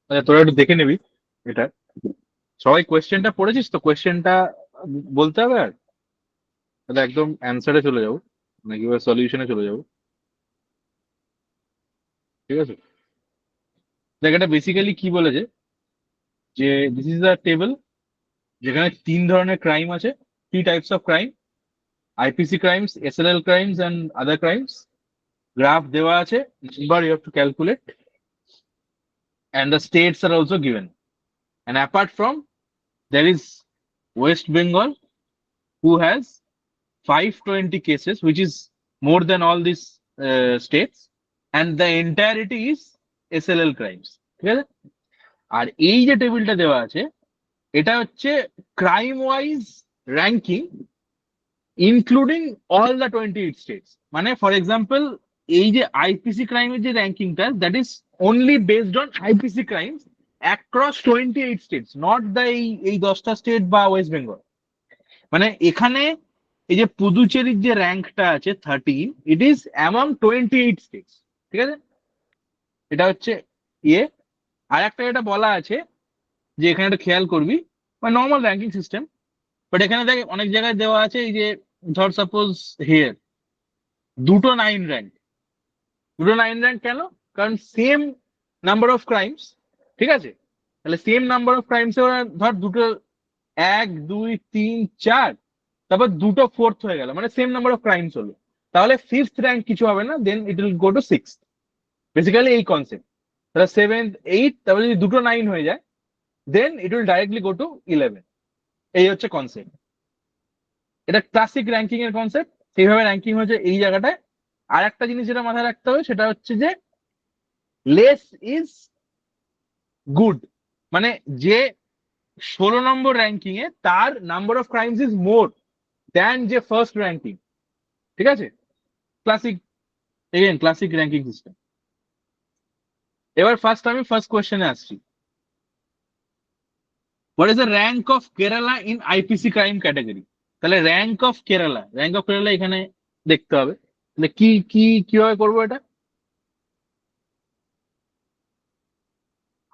আচ্ছা, তোরা একটু দেখে নিবি এটা। সবাই কোয়েশ্চেনটা পড়েছিস তো? কোয়েশ্চেনটা বলতে হবে আর তাহলে একদম অ্যান্সারে চলে যাবো, নাকি সলিউশনে চলে যাবো। ঠিক আছে, দেখ এটা বেসিক্যালি কি বলেছে যে দিস ইজ দ্য টেবল যেখানে তিন ধরনের ক্রাইম আছে, three types of crime: IPC crimes, SLL crimes and other crimes. Graph দেওয়া আছে, number you have to calculate, and the states are also given. And apart from, there is West Bengal, who has 520 cases, which is more than all these states, and the entirety is SLL crimes. ঠিক আছে? আর এই যে টেবিলটা দেওয়া আছে, এটা হচ্ছে crime wise ranking including all the 28 states. মানে ফর এক্সাম্পল, এই যে আইপিসি ক্রাইমের যে র্যাঙ্কিংটা, that is only based on IPC crimes across 28 states, not the এই 10টা স্টেট বা ওয়েস্ট বেঙ্গল। মানে এখানে এই যে পুদুচেরির যে র্যাঙ্কটা আছে 13, ইট ইজ অ্যামং 28 স্টেটস। ঠিক আছে, এটা হচ্ছে ইয়ে। আর একটা এটা বলা আছে যে এখানে একটা খেয়াল করবি, মানে নর্মাল র্যাঙ্কিং সিস্টেম, বাট এখানে দেখ অনেক জায়গায় দেওয়া আছে এই যে ধর সাপোজ হিয়ার দুটো 9 র্যাঙ্ক। দুটো 9 র্যাঙ্ক কেন? কারণ সেম নাম্বার অফ ক্রাইমস, ঠিক আছে, তাহলে সেম নাম্বার অফ ক্রাইমস ধর দুটো 1 2 3 4, তারপর দুটো 4th হয়ে গেল, মানে সেম নাম্বার অফ ক্রাইমস হলো, তাহলে 5th র্যাঙ্ক কিছু হবে না, then it will go to 6th। Basically এই কনসেপ্ট। তাহলে 7th 8th, তারপরে যদি দুটো 9 হয়ে যায়, then it will directly go to 11। এই হচ্ছে কনসেপ্ট। এটা ক্লাসিক র্যাঙ্কিং এর কনসেপ্ট, সেইভাবে র্যাঙ্কিং হচ্ছে এই জায়গাটায়। আর একটা জিনিস যেটা মাথায় রাখতে হবে সেটা হচ্ছে যে লেস ইজ গুড, মানে যে 16 নম্বর র্যাঙ্কিং এ তার number of crimes is more than যে ফার্স্ট র্যাঙ্কিং। ঠিক আছে, classic, again classic ranking system. এবার আমি ফার্স্ট কোয়েশ্চেনে আসছি। What is the rank of Kerala in IPC crime category? তাহলে র্যাঙ্ক অফ কেরালা এখানে দেখতে হবে। তাহলে কিভাবে করবো এটা?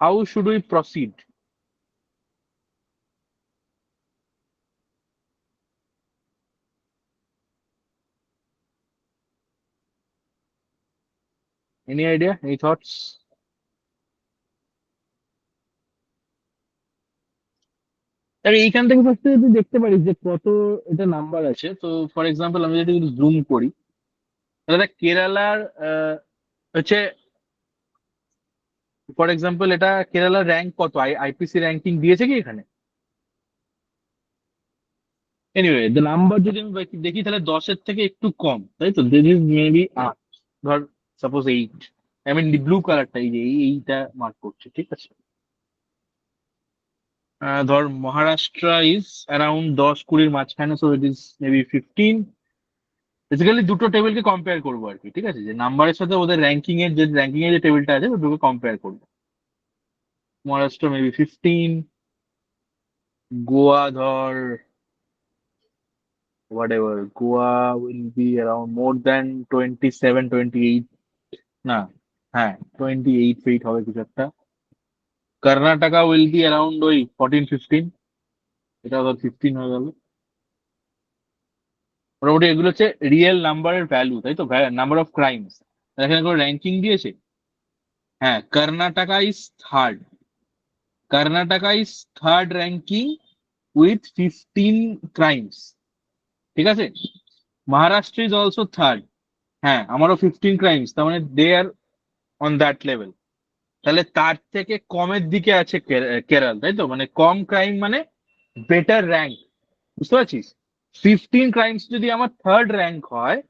How should we proceed? Any idea, any thoughts? তাহলে এইখান থেকে ফার্স্টে যদি দেখতে পারিস যে কত এটা নাম্বার আছে, তো ফর এক্সাম্পল আমি যদি জুম করি, তাহলে দেখ কেরালার হচ্ছে ফর এক্সাম্পল এটা কেরালার র্যাঙ্ক কত, আইপিসি র্যাঙ্কিং দিয়েছে কি এখানে? এনিওয়ে দ্য নাম্বার যদি আমি দেখি তাহলে 10-এর থেকে একটু কম, তাই তো? দিস ইজ মেবি 8, ধর সাপোজ 8, আই মিন ব্লু কালারটা, এই যে এইটা মার্ক করছে, ঠিক আছে? ধর মহারাষ্ট্র ইজ অ্যারাউন্ড 10-20 মাঝখানে, so it is maybe 15। Basically দুটো টেবিলকে কম্পেয়ার করবো আর কি, ঠিক আছে? যে নাম্বারের সাথে ওদের র্যাঙ্কিং এর যে টেবিলটা আছে, দুটোকে কম্পেয়ার করবো। মহারাষ্ট্র মেবি 15, গোয়া ধর whatever, Goa will be around more than 27-28, না, হ্যাঁ 28 হবে কিছু একটা। কর্ণাটকা উইল বি অ্যারাউন্ড ওই 14-15, এটা ধর 15 হয়ে গেল। মোটামুটি এগুলো হচ্ছে রিয়েল নাম্বারের ভ্যালু, তাই তো? Number of crimes. এখানে কোনো র্যাঙ্কিং দিয়েছে? হ্যাঁ, Karnataka is third ranking with 15 crimes, ঠিক আছে? মহারাষ্ট্র ইজ অলসো থার্ড, হ্যাঁ আমারও 15 ক্রাইমস, তার মানে দে আর অন দ্যাট লেভেল। তাহলে তার থেকে কমের দিকে আছে কেরল, তাই তো? মানে কম ক্রাইম মানে বেটার র্যাঙ্ক, বুঝতে পারছিস? 15 ক্রাইমস যদি আমার থার্ড র্যাঙ্ক হয়,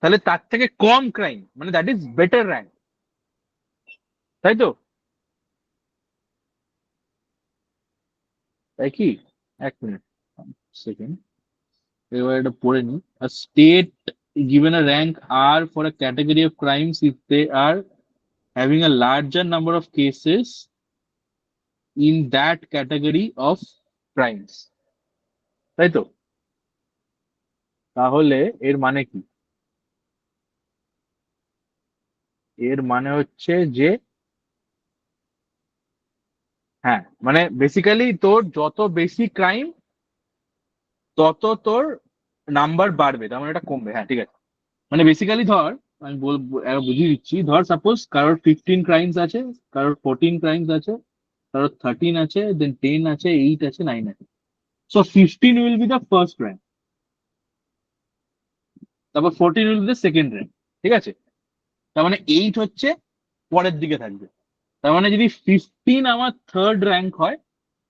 তাহলে তার থেকে কম ক্রাইম মানে দ্যাট ইজ বেটার র্যাঙ্ক, তাই তো? তাই কি? এক মিনিট, সেকেন্ড, এবার এটা পড়ে নি। A state given a rank R for a category of crimes if they are having a larger number of cases in that category of crimes, তাই তো? তাহলে এর মানে কি? এর মানে হচ্ছে যে, হ্যাঁ মানে বেসিক্যালি তোর যত বেশি ক্রাইম তত তোর নাম্বার বাড়বে, তার মানে এটা কমবে, হ্যাঁ ঠিক আছে। মানে বেসিক্যালি ধর, আমি একবার বুঝিয়ে দিচ্ছি, ধর সাপোজ কারোর 15 ক্রাইমস আছে, কারোর 14 ক্রাইমস আছে, কারোর 13 আছে, দেন 10 আছে, 8 আছে, 9 আছে। So 15 will be the first rank, তারপর 14 will be the second rank, ঠিক আছে? তার মানে 8 হচ্ছে পরের দিকে থাকবে। তার মানে যদি 15 আমার থার্ড র্যাঙ্ক হয়,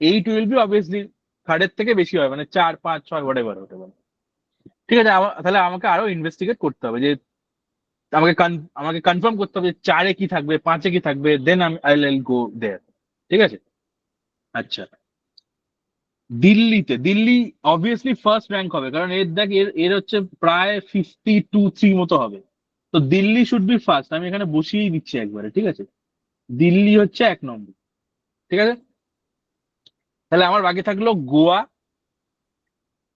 8 উইল বি অবভিয়াসলি থার্ডের থেকে বেশি হয়, মানে 4, 5, 6 হোয়াট এভার হতে পারে, ঠিক আছে? তাহলে আমাকে আরো ইনভেস্টিগেট করতে হবে, যে আমাকে কনফার্ম করতে হবে যে 4-এ কি থাকবে, 5-এ কি থাকবে, দেন আমি আই গো দেয়ার, ঠিক আছে? আচ্ছা, দিল্লি অবভিয়াসলি ফার্স্ট র্যাঙ্ক হবে, কারণ এর দেখ এর এর হচ্ছে প্রায় 52-3 মতো হবে। তো দিল্লি শুড বি ফার্স্ট, আমি এখানে বসিয়েই দিচ্ছি একবারে, ঠিক আছে? দিল্লি হচ্ছে 1 নম্বর, ঠিক আছে? তাহলে আমার বাকি থাকলো গোয়া,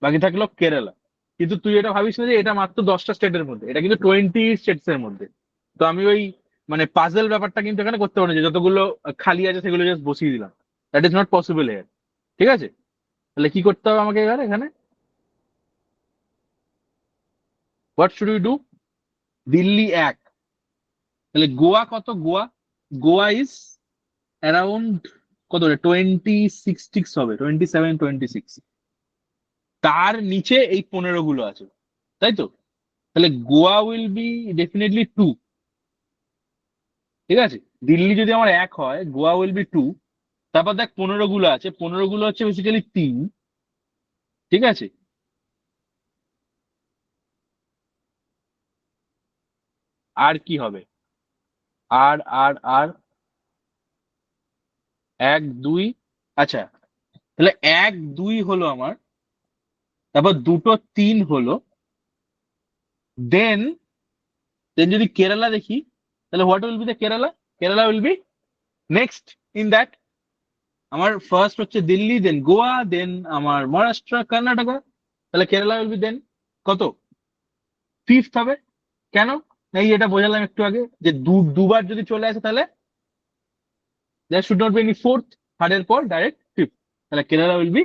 বাকি থাকলো কেরালা। কিন্তু তুই এটা ভাবিস না যে এটা মাত্র 10টা স্টেটের মধ্যে, এটা কিন্তু 20 স্টেটস এর মধ্যে। তো আমি ওই মানে পাজল ব্যাপারটা কিন্তু এখানে করতে পারি না, যে যতগুলো খালি আছে সেগুলো জাস্ট বসিয়ে দিলাম, that is not possible here, ঠিক আছে? তাহলে কি করতে হবে আমাকে এবার এখানে? What should you do? Delhi 1, তাহলে গোয়া কত? গোয়া ইজ অ্যারাউন্ড কত, 26 হবে, 27-26। তার নিচে এই 15 গুলো আছে, তাই তো? তাহলে গোয়া উইল বি ডেফিনেটলি 2, ঠিক আছে? দিল্লি যদি আমার 1 হয়, গোয়া উইল বি 2। তারপর দেখ 15 গুলো আছে, 15 গুলো হচ্ছে বেসিক্যালি 3, ঠিক আছে? আর কি হবে? আর 1-2, আচ্ছা তাহলে 1-2 হলো আমার, তারপর দুটো 3 হলো, দেন দেন যদি কেরালা দেখি, তাহলে what will be the Kerala will be next in that. আমার ফার্স্ট হচ্ছে দিল্লি, দেন গোয়া, দেন আমার মহারাষ্ট্র, কর্ণাটকা, তাহলে কেরালা উইল বি দেন কত, ফিফথ হবে। কেন? এই এটা বোঝালাম একটু আগে যে দুবার যদি চলে আসে তাহলে there should not be any fourth, থার্ডের পর ডাইরেক্ট ফিফথ, তাহলে Kerala will be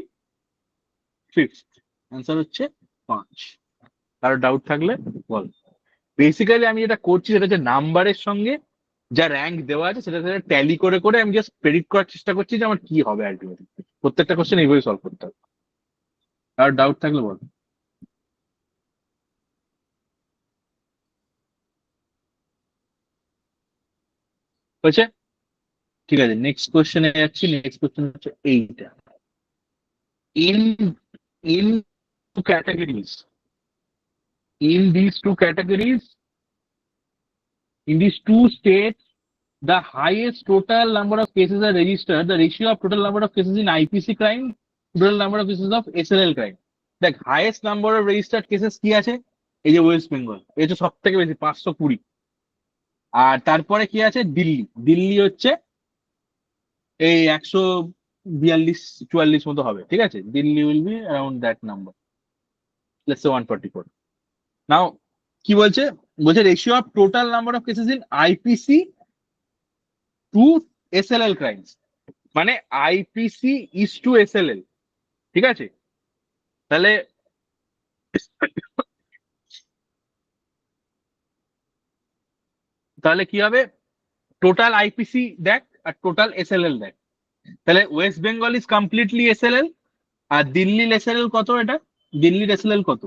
fifth. Answer হচ্ছে 5। কারো ডাউট থাকলে বল। বেসিক্যালি আমি যেটা করছি সেটা হচ্ছে নাম্বারের সঙ্গে যা র্যাঙ্ক দেওয়া আছে সেটা ট্যালি করে করে আমি জাস্ট প্রেডিক্ট করার চেষ্টা করছি যে আমার কি হবে আলটিমেটলি। প্রত্যেকটা কোশ্চেন এইভাবে সলভ করতে হবে। আর ডাউট থাকলে বল। হয়েছে? ঠিক আছে, নেক্সট কোশ্চেনে যাচ্ছি। নেক্সট কোশ্চেন হচ্ছে এইটা। In in two categories, in these two categories, in these two states, the highest total number of cases are registered, the ratio of total number of cases in IPC crime, total number of cases of SLL crime. দেখ, highest number of registered cases কি আছে? এই যে West Bengal, এই যে সব থেকে বেশি 520। আর তারপরে কি আছে? দিল্লি। দিল্লি হচ্ছে এই 142-44 মতো হবে, ঠিক আছে? Delhi will be around that number, let's say 144। Now কি বলছে? বলছে ratio of total number of cases in IPC to SLL crimes, মানে আইপিসি ইজ টু এসএলএল, ঠিক আছে? তাহলে তাহলে কি হবে? টোটাল আইপিসি দেখ আর টোটাল এসএলএল দেখ। তাহলে ওয়েস্ট বেঙ্গল ইজ কমপ্লিটলি এসএলএল, আর দিল্লির এসএলএল কত? এটা দিল্লির এসএলএল কত?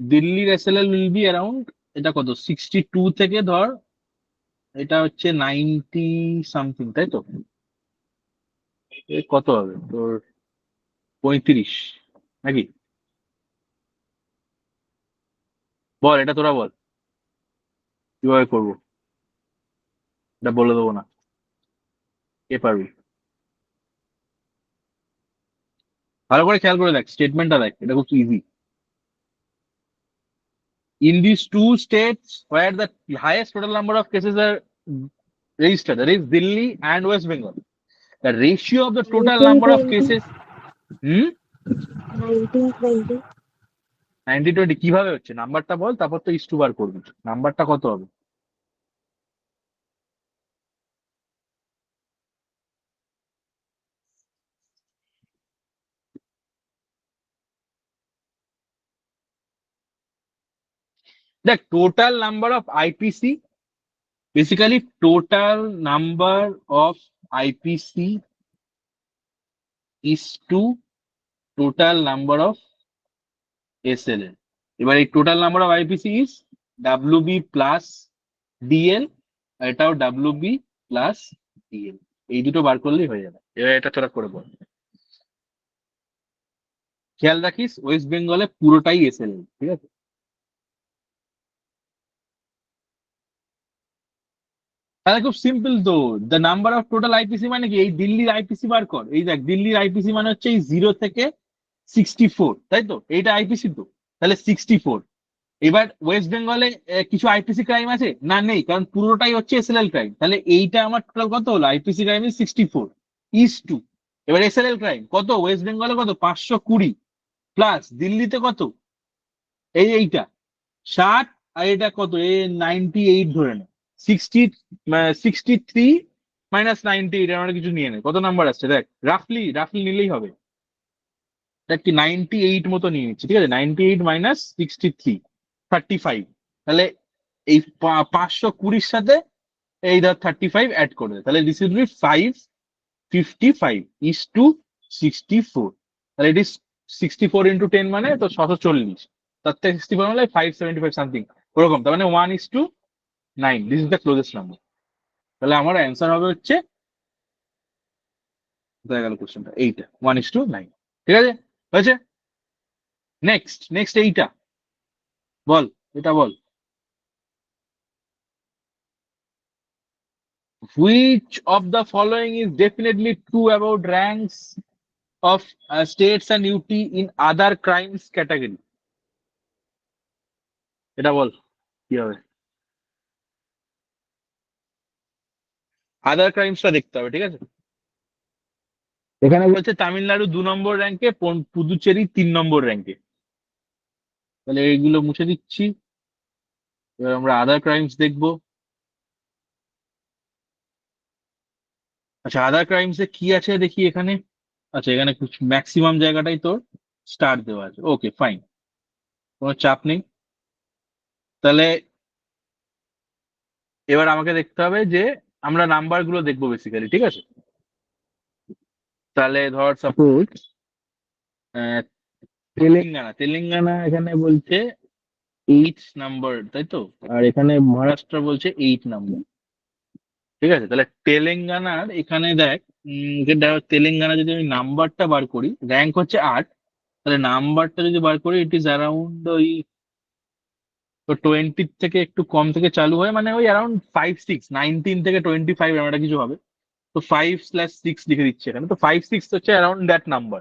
দিল্লির এসএলএল উইল বি অ্যারাউন্ড, এটা কত, 62 থেকে ধর এটা হচ্ছে 90 সামথিং, তাই তো? কত হবে তোর, 35 নাকি? বল, এটা তোরা বল কিভাবে করবো, এটা বলে দেবো না, কে পারবি? ভালো করে খেয়াল করে দেখ, স্টেটমেন্টটা দেখ, এটা খুব easy. In these two states where the highest total number of cases are registered, that is Delhi and West Bengal, the ratio of the total number of 1920, cases, হুম, 1920, 90-20 কিভাবে হচ্ছে? নাম্বারটা বল, তারপর তো ইস্টু বার করবি। নাম্বারটা কত হবে? দেখ, total number of IPC, basically total number of IPC is to total number of SLL. এবার এই total number of IPC is WB plus DL, এটাও ডাব্লিউবি প্লাস ডিএল, এই দুটো বার করলেই হয়ে যাবে। এবার এটা তোরা করে বল। খেয়াল রাখিস ওয়েস্ট বেঙ্গলে পুরোটাই এসএলএল, ঠিক আছে? তাহলে খুব সিম্পল তো, the number of total IPC মানে কি? এই দিল্লির আইপিসি বার কর। এই দেখ, দিল্লির আইপিসি মানে হচ্ছে এই 0 থেকে 64, তাই তো? এইটা আইপিসি তো, তাহলে 64। এবার ওয়েস্ট বেঙ্গলে কিছু আইপিসি ক্রাইম আছে না? নেই, কারণ পুরোটাই হচ্ছে এসএলএল ক্রাইম। তাহলে এইটা আমার টোটাল কত হলো? IPC crime is 64 is two, এবার এসএলএল ক্রাইম কত? ওয়েস্ট বেঙ্গলে কত? 520 প্লাস দিল্লিতে কত? এইটা 60, আর এটা কত? 98 ধরে নে। 63 মাইনাস 98, আমরা কিছু নিয়ে নেই, কত নাম্বার আসছে দেখ, রাফলি রাফলি নিলেই হবে। দেখ কি 98 মতো নিয়ে নিচ্ছি, ঠিক আছে? 98 মাইনাস 63, 35। তাহলে এই 520-র সাথে এই ধর 35 অ্যাড করে দে, তাহলে this will be 555 is two 64। তাহলে ইট ইস 64 ইন্টু 10 মানে তো 740, তার থেকে 64 মানে 575 সামথিং ওরকম, তার মানে 1:9। This is the closest number. তাহলে আমার অ্যান্সার হবে হচ্ছে, দেখা গেল কোশ্চেনটা এইটা, 1:9। ঠিক আছে, হয়েছে। নেক্সট নেক্সট এইটা বল, এটা বল। Which of the following is definitely true about ranks of states and UT in other crimes category? এটা বল কি হবে? আদার ক্রাইমসটা দেখতে হবে, ঠিক আছে? এখানে বলছে তামিলনাড়ু 2 নম্বর র্যাঙ্কে, পুদুচেরি 3 নম্বর র্যাঙ্কে। তাহলে এইগুলো মুছে দিচ্ছি। এবার আমরা আদার ক্রাইমস দেখবো। আচ্ছা, আদার ক্রাইমস এ কি আছে দেখি এখানে। আচ্ছা, এখানে ম্যাক্সিমাম জায়গাটাই তোর স্টার দেওয়া আছে। ওকে, ফাইন, কোনো চাপ নেই। তাহলে এবার আমাকে দেখতে হবে যে আমরা নাম্বার গুলো দেখবো বেসিক্যালি, ঠিক আছে? তাহলে ধর সাপোজ তেলেঙ্গানা, তেলেঙ্গানা এখানে বলছে 8 নম্বর, তাই তো? আর এখানে মহারাষ্ট্র বলছে 8 নম্বর। ঠিক আছে, তাহলে তেলেঙ্গানার এখানে দেখ, তেলেঙ্গানা যদি আমি নাম্বারটা বার করি, র্যাঙ্ক হচ্ছে 8, তাহলে নাম্বারটা যদি বার করি ইট ইজ অ্যারাউন্ড ওই 20 থেকে একটু কম থেকে চালু হয়, মানে ওই অ্যারাউন্ড 5-6, 19 থেকে 25 এমন একটা কিছু হবে। তো 5/6 লিখে দিচ্ছে এখানে, তো 5-6 হচ্ছে অ্যারাউন্ড দ্যাট নাম্বার।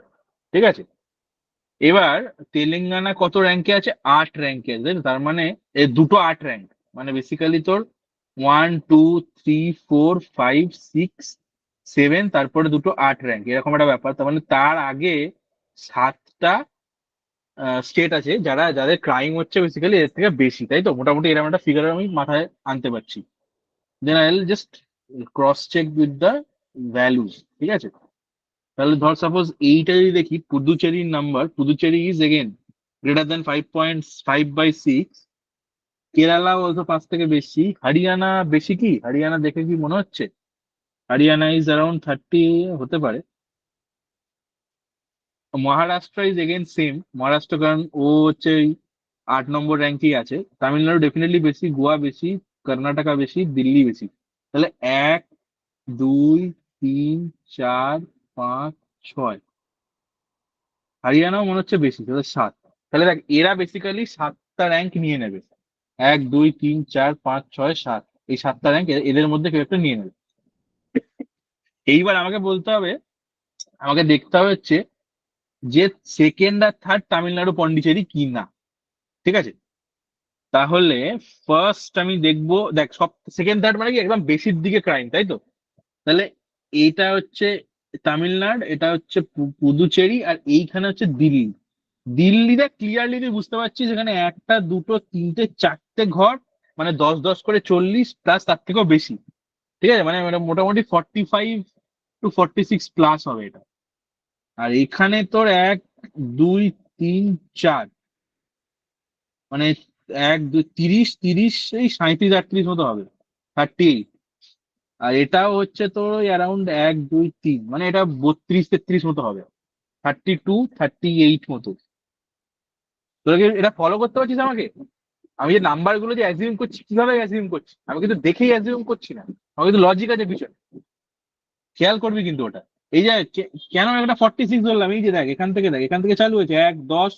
ঠিক আছে, এবার তেলেঙ্গানা কত র্যাঙ্কে আছে? 8 র্যাঙ্কে আছে, তাই তো? তার মানে দুটো 8 র্যাঙ্ক, মানে বেসিক্যালি তোর 1, 2, 3, 4, 5, 6, 7, তারপরে দুটো 8 র্যাঙ্ক, এরকম একটা ব্যাপার। তার মানে তার আগে 7টা স্টেট আছে যাদের ক্রাইম হচ্ছে বেসিক্যালি এর থেকে বেশি, তাই তো? মোটামুটি এরকম একটা ফিগার আমি মাথায় আনতে পারছি। Then I will just cross check with the values. ঠিক আছে, তাহলে ধর সাপোজ এইটা যদি দেখি, পুদুচেরির number, Puducherry is again greater than 5.5/6। Kerala also 5 থেকে বেশি। হরিয়ানা বেশি কি? হরিয়ানা দেখে কি মনে হচ্ছে? হরিয়ানা ইজ অ্যারাউন্ড 30 হতে পারে। Maharashtra is again same, Maharashtra কারণ ও হচ্ছে 8 নম্বর র্যাঙ্কেই আছে। তামিলনাড়ু ডেফিনেটলি বেশি, গোয়া বেশি, কর্ণাটকা বেশি, দিল্লি বেশি। তাহলে 1, 2, 3, 4, 5, 6, হরিয়ানাও মনে হচ্ছে বেশি, তাহলে 7। তাহলে দেখ, এরা বেসিক্যালি 7টা র্যাঙ্ক নিয়ে নেবে। 1, 2, 3, 4, 5, 6, 7, এই 7টা র্যাঙ্ক এদের মধ্যে কেউ একটা নিয়ে নেবে। এইবার আমাকে বলতে হবে, আমাকে দেখতে হবে হচ্ছে যে সেকেন্ড আর থার্ড তামিলনাড়ু পন্ডিচেরি কি না। ঠিক আছে, তাহলে ফার্স্ট আমি দেখবো, দেখ সব সেকেন্ড থার্ড মানে কি একদম বেশির দিকে ক্রাইম, তাই তো? তাহলে এইটা হচ্ছে তামিলনাড়ু, এটা হচ্ছে পুদুচেরি, আর এইখানে হচ্ছে দিল্লি। দিল্লিতে ক্লিয়ারলি তুই বুঝতে পারছিস এখানে 1, 2, 3, 4 ঘর, মানে 10-10 করে 40 প্লাস তার থেকেও বেশি। ঠিক আছে, মানে মানে মোটামুটি 45 to 46 প্লাস হবে এটা। আর এখানে তোর 1, 2, 3, 4, মানে 1, 2, 30, 30, এই 37-38 মতো হবে, 38। আর এটাও হচ্ছে তোর ওই অ্যারাউন্ড 1, 2, 3, মানে এটা 32-33 মতো হবে, 32-38 মতো। তোরা কি এটা ফলো করতে পারছিস আমাকে? আমি যে নাম্বার গুলো যে অ্যাজিউম করছি, কিভাবে অ্যাজিউম করছি? আমি কিন্তু দেখেই অ্যাজিউম করছি না, আমার কিন্তু লজিক আছে পিছনে, খেয়াল করবি কিন্তু ওটা। এই যে কেন একটা 46 ধরলাম, এই যে দেখ এখান থেকে, দেখ এখান থেকে চালু হয়েছে 1, 10,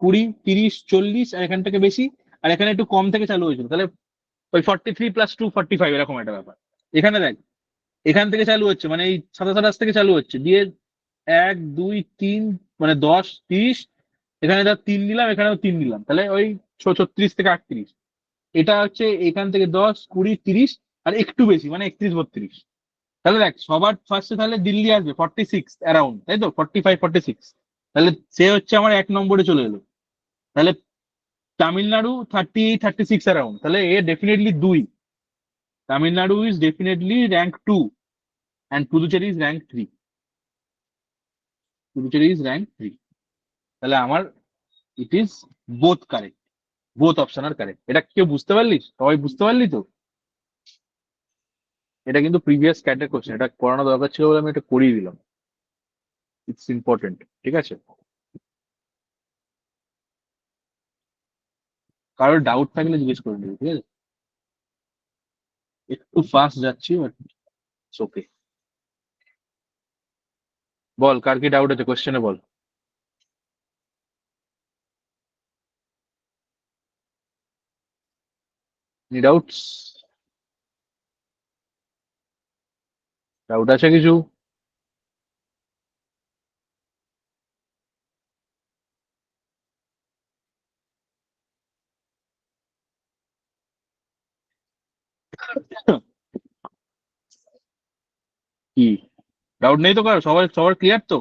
20, 30, 40, আর এখান থেকে বেশি, আর এখানে একটু কম থেকে চালু হয়েছিল, তাহলে ওই 43+2 45 এরকম একটা ব্যাপার। এখানে দেখ, এখান থেকে চালু হচ্ছে, মানে এই 27-28 থেকে চালু হচ্ছে, দিয়ে 1, 2, 3, মানে 10, 30, এখানে ধর 3 দিলাম, এখানেও 3 দিলাম, তাহলে ওই 36 থেকে 38। এটা হচ্ছে এখান থেকে 10, 20, 30, আর একটু বেশি, মানে 31-32। তাহলে দেখ সবার ফার্স্টে তাহলে দিল্লি আসবে 46 অ্যারাউন্ড, তাই তো? 45-46, তাহলে সে হচ্ছে আমার 1 নম্বরে চলে এলো। তাহলে তামিলনাড়ু 38-36 অ্যারাউন্ড, তাহলে এ definitely 2। Tamil Nadu is definitely rank 2, and Puducherry is rank 3। Puducherry is rank 3। তাহলে আমার it is both correct, both option R correct. এটা কেউ বুঝতে পারলি? সবাই বুঝতে পারলি তো? এটা কিন্তু প্রিভিয়াস ক্যাটের কোশ্চেন, এটা করানো দরকার ছিল বলে আমি এটা করিয়ে দিলাম। ইটস ইম্পর্টেন্ট, ঠিক আছে? কারোর ডাউট থাকলে জিজ্ঞেস করে নিবি, ঠিক আছে? একটু ফাস্ট যাচ্ছি, বাট ওকে। বল, কার কি ডাউট আছে কোশ্চেনে বল। নি ডাউটস? ডাউট আছে কিছু? কি? ডাউট নেই তো কারো? সবার সবার ক্লিয়ার তো?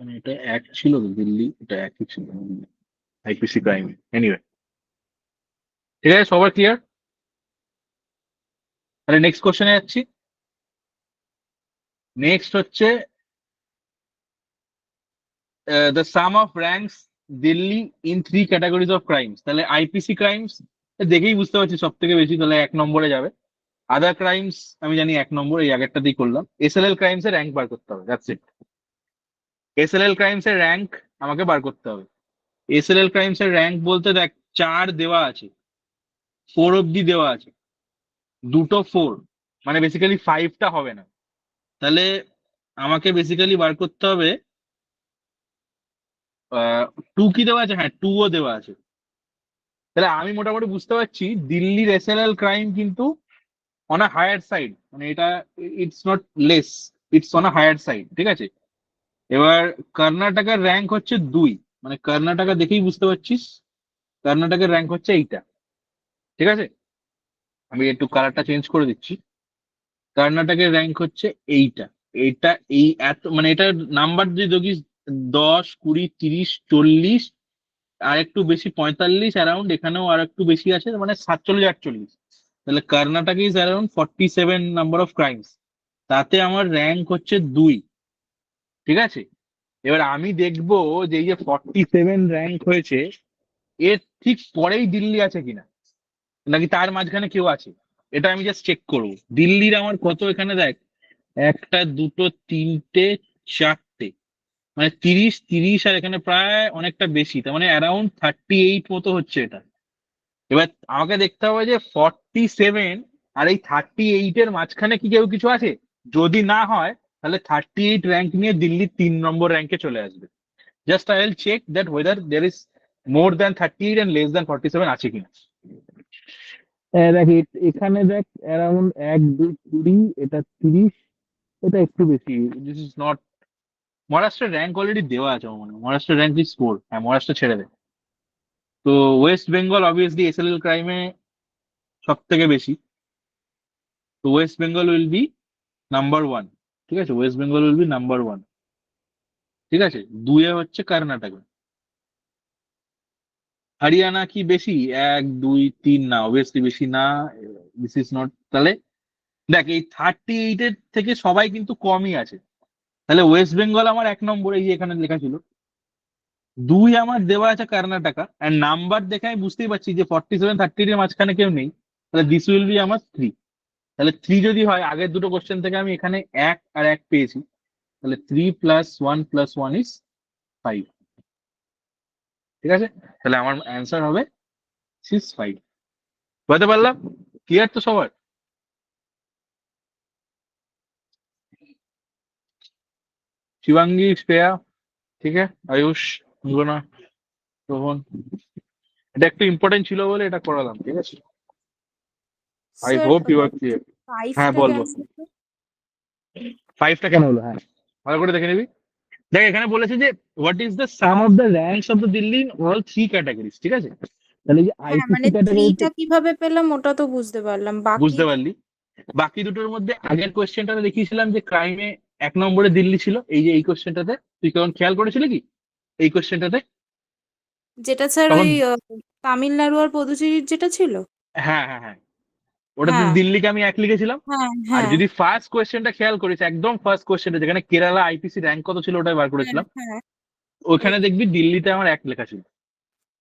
মানে এটা এক ছিল তো দিল্লি, এটা একই ছিল আইপিসি ক্রাইম। এনিওয়ে, ঠিক আছে, সবার ক্লিয়ার? তাহলে নেক্সট কোশ্চেনে যাচ্ছি। নেক্সট হচ্ছে the some of ranks Delhi in 3 categories of crimes. তাহলে আইপিসি ক্রাইমস দেখেই বুঝতে পারছি সব থেকে বেশি, তাহলে 1 নম্বরে যাবে। আদার ক্রাইমস আমি জানি 1 নম্বর, এই আগেরটাতেই করলাম। এসএলএল ক্রাইমস এর র্যাঙ্ক বার করতে হবে, দ্যাটস ইট। এসএলএল ক্রাইমস এর র্যাঙ্ক আমাকে বার করতে হবে। এসএলএল ক্রাইমস এর র্যাঙ্ক বলতে দেখ 4 দেওয়া আছে, 4 অব্দি দেওয়া আছে, দুটো 4, মানে বেসিক্যালি 5টা হবে না। তাহলে আমাকে বেসিক্যালি বার করতে হবে 2 কি দেওয়া আছে, হ্যাঁ 2ও দেওয়া আছে। তাহলে আমি মোটামুটি বুঝতে পারছি দিল্লির এসএলএল ক্রাইম কিন্তু অন আ হায়ার সাইড, মানে এটা it's not less, it's on a higher side, ঠিক আছে। এবার কর্ণাটকের র্যাঙ্ক হচ্ছে 2, মানে কর্ণাটকা দেখেই বুঝতে পারছিস কর্ণাটকের র্যাঙ্ক হচ্ছে এইটা, ঠিক আছে। আমি একটু কালারটা চেঞ্জ করে দিচ্ছি। কর্ণাটকের র্যাঙ্ক হচ্ছে এইটা, এইটা এই এত, মানে এটার নাম্বার যদি দেখিস 10, 20, 30, 40, আর একটু বেশি 45 অ্যারাউন্ড, এখানেও আর একটু বেশি আছে, মানে 47, 48। তাহলে Karnataka is around 47 number of crimes, তাতে আমার র্যাঙ্ক হচ্ছে 2, ঠিক আছে। এবার আমি দেখবো যে এই যে 47 র্যাঙ্ক হয়েছে, এর ঠিক পরেই দিল্লি আছে কিনা, নাকি তার মাঝখানে কেউ আছে, এটা আমি জাস্ট চেক করবো। দিল্লির আমার কত এখানে দেখ, 1, 2, 3, 4, মানে 30, 30, আর এখানে প্রায় অনেকটা বেশি, তার মানে অ্যারাউন্ড 38 মতো হচ্ছে এটা। এবার আমাকে দেখতে হবে যে 47 আর এই 38-এর মাঝখানে কি কেউ কিছু আছে। যদি না হয় তাহলে 38 র্যাঙ্ক নিয়ে দিল্লি 3 নম্বর র্যাঙ্কে চলে আসবে। Just I will check that whether there is more than 38 and less than 47 আছে কিনা। দেখ এখানে দেখ অ্যারাউন্ড 1, 2, 20, এটা 30, এটা একটু বেশি। দিস ইজ নট, মহারাষ্ট্রের র্যাঙ্ক অলরেডি দেওয়া আছে আমার মনে হয়। মহারাষ্ট্রের র্যাঙ্ক ইজ 4, হ্যাঁ মহারাষ্ট্র ছেড়ে দেয়। তো ওয়েস্ট বেঙ্গল অবভিয়াসলি এসএলএল ক্রাইমে সব থেকে বেশি, তো West Bengal will be number 1, ঠিক আছে, West Bengal will be number 1, ঠিক আছে। 2-এ হচ্ছে কর্ণাটক। হরিয়ানা কি বেশি? 1, 2, 3 না, অবভিয়াসলি বেশি না। দিস ইজ নট, তাহলে দেখ এই 38-এর থেকে সবাই কিন্তু কমই আছে। তাহলে ওয়েস্ট বেঙ্গল আমার 1 নম্বর, এই যে এখানে লেখা ছিল। 2 আমার দেওয়া আছে কর্ণাটকা, আর নাম্বার দেখে আমি বুঝতেই পারছি যে 47, 38 এর মাঝখানে কেউ নেই। তাহলে দিস উইল বি আমার 3। তাহলে 3 যদি হয়, আগের দুটো কোশ্চেন থেকে আমি এখানে 1 আর 1 পেয়েছি, তাহলে 3 + 1 + 1 ইজ 5, ঠিক আছে। তাহলে আমার অ্যান্সার হবে 5। বুঝতে পারলাম? ক্লিয়ার তো সবার? শিবাঙ্গী, শ্রেয়া, ঠিক আছে, আয়ুষ, অঙ্গনা, রোহন, এটা একটু ইম্পর্টেন্ট ছিল বলে এটা করালাম, ঠিক আছে। I sir hope you are clear. হ্যাঁ 5টা বল বল। ক্যান্সেল। 5টা কেন হলো? হ্যাঁ ভালো করে দেখে নিবি। দেখ এখানে বলেছে যে what is the some of the ranks of the Delhi in all 3 categories, ঠিক আছে। তাহলে এই যে হ্যাঁ আইপিসি মানে ক্যাটাগরিতে 3টা কিভাবে পেলাম ওটা তো বুঝতে পারলাম, বাকি বুঝতে পারলি। বাকি দুটোর মধ্যে আগের কোয়েশ্চেনটাতে দেখিয়েছিলাম যে ক্রাইমে 1 নম্বরে দিল্লি ছিল, এই যে এই কোয়েশ্চেনটাতে তুই কেমন খেয়াল করেছিলি কি এই কোয়েশ্চেনটাতে যেটা স্যার তখন? ওই তামিলনাড়ু আর পুদুচেরির যেটা ছিল। হ্যাঁ হ্যাঁ হ্যাঁ, ওটাতে হ্যাঁ দিল্লিকে আমি 1 লিখেছিলাম। হ্যাঁ আর হ্যাঁ যদি ফার্স্ট কোয়েশ্চেনটা খেয়াল করিস, একদম ফার্স্ট কোয়েশ্চেনটা যেখানে কেরালা আইপিসি র্যাঙ্ক কত ছিল ওটাই বার হ্যাঁ করেছিলাম, হ্যাঁ ওখানে দেখবি দিল্লিতে আমার 1 লেখা ছিল।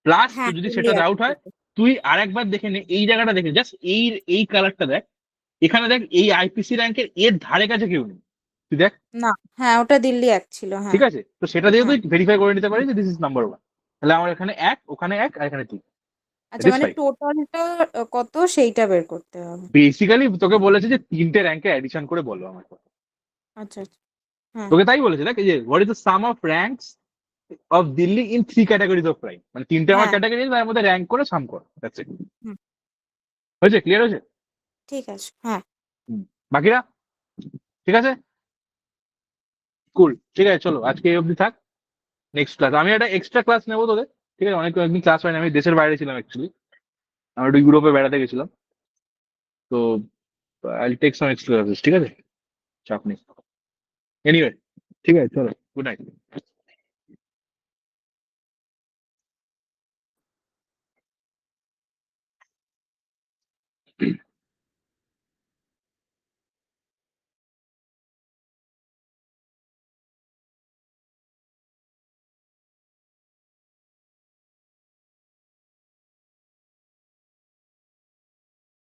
প্লাস হ্যাঁ যদি দিল্লি সেটা ডাউট হয়, একসাথে। তুই আরেকবার দেখে নে, এই জায়গাটা দেখে, জাস্ট এই এই কালারটা দেখ, এখানে দেখ এই আইপিসি র্যাঙ্কের এর ধারে কাছে কেউ নেই, তুই দেখ, না, হ্যাঁ ওটা দিল্লি এক ছিল, ঠিক হ্যাঁ। আছে। তো সেটা দিয়ে হ্যাঁ তুই ভেরিফাই করে নিতে পারিস যে দিস ইজ নাম্বার 1। তাহলে আমার এখানে 1, ওখানে 1, আর এখানে 3, ইট আচ্ছা, ইজ মানে 5। টোটালটা কত সেইটা বের করতে হবে। বেসিক্যালি তোকে বলেছে যে 3টে র্যাঙ্কে অ্যাডিশন করে বলো আমাকে। আচ্ছা আচ্ছা, হ্যাঁ তোকে তাই বলেছে দেখ, এই যে what is the some of ranks of Delhi in 3 categories of crime, মানে 3টে আমার হ্যাঁ ক্যাটাগরি, তার মধ্যে র্যাঙ্ক করে সাম কর, দ্যাটস ইট। হুম, হয়েছে? ক্লিয়ার হয়েছে? ঠিক আছে, হ্যাঁ। হুম। বাকিরা ঠিক আছে? কুল, ঠিক আছে, চলো আজকে এই অবধি থাক। নেক্সট ক্লাস আমি একটা এক্সট্রা ক্লাস নেবো তোদের, ঠিক আছে। অনেকদিন ক্লাস হয়নি, আমি দেশের বাইরে ছিলাম অ্যাকচুয়ালি। আমরা একটু ইউরোপে বেড়াতে গেছিলাম, তো আই টেক সাম এক্সট্রা, ঠিক আছে, চাপ নেই। এনিওয়ে, ঠিক আছে, চলো, গুড নাইট।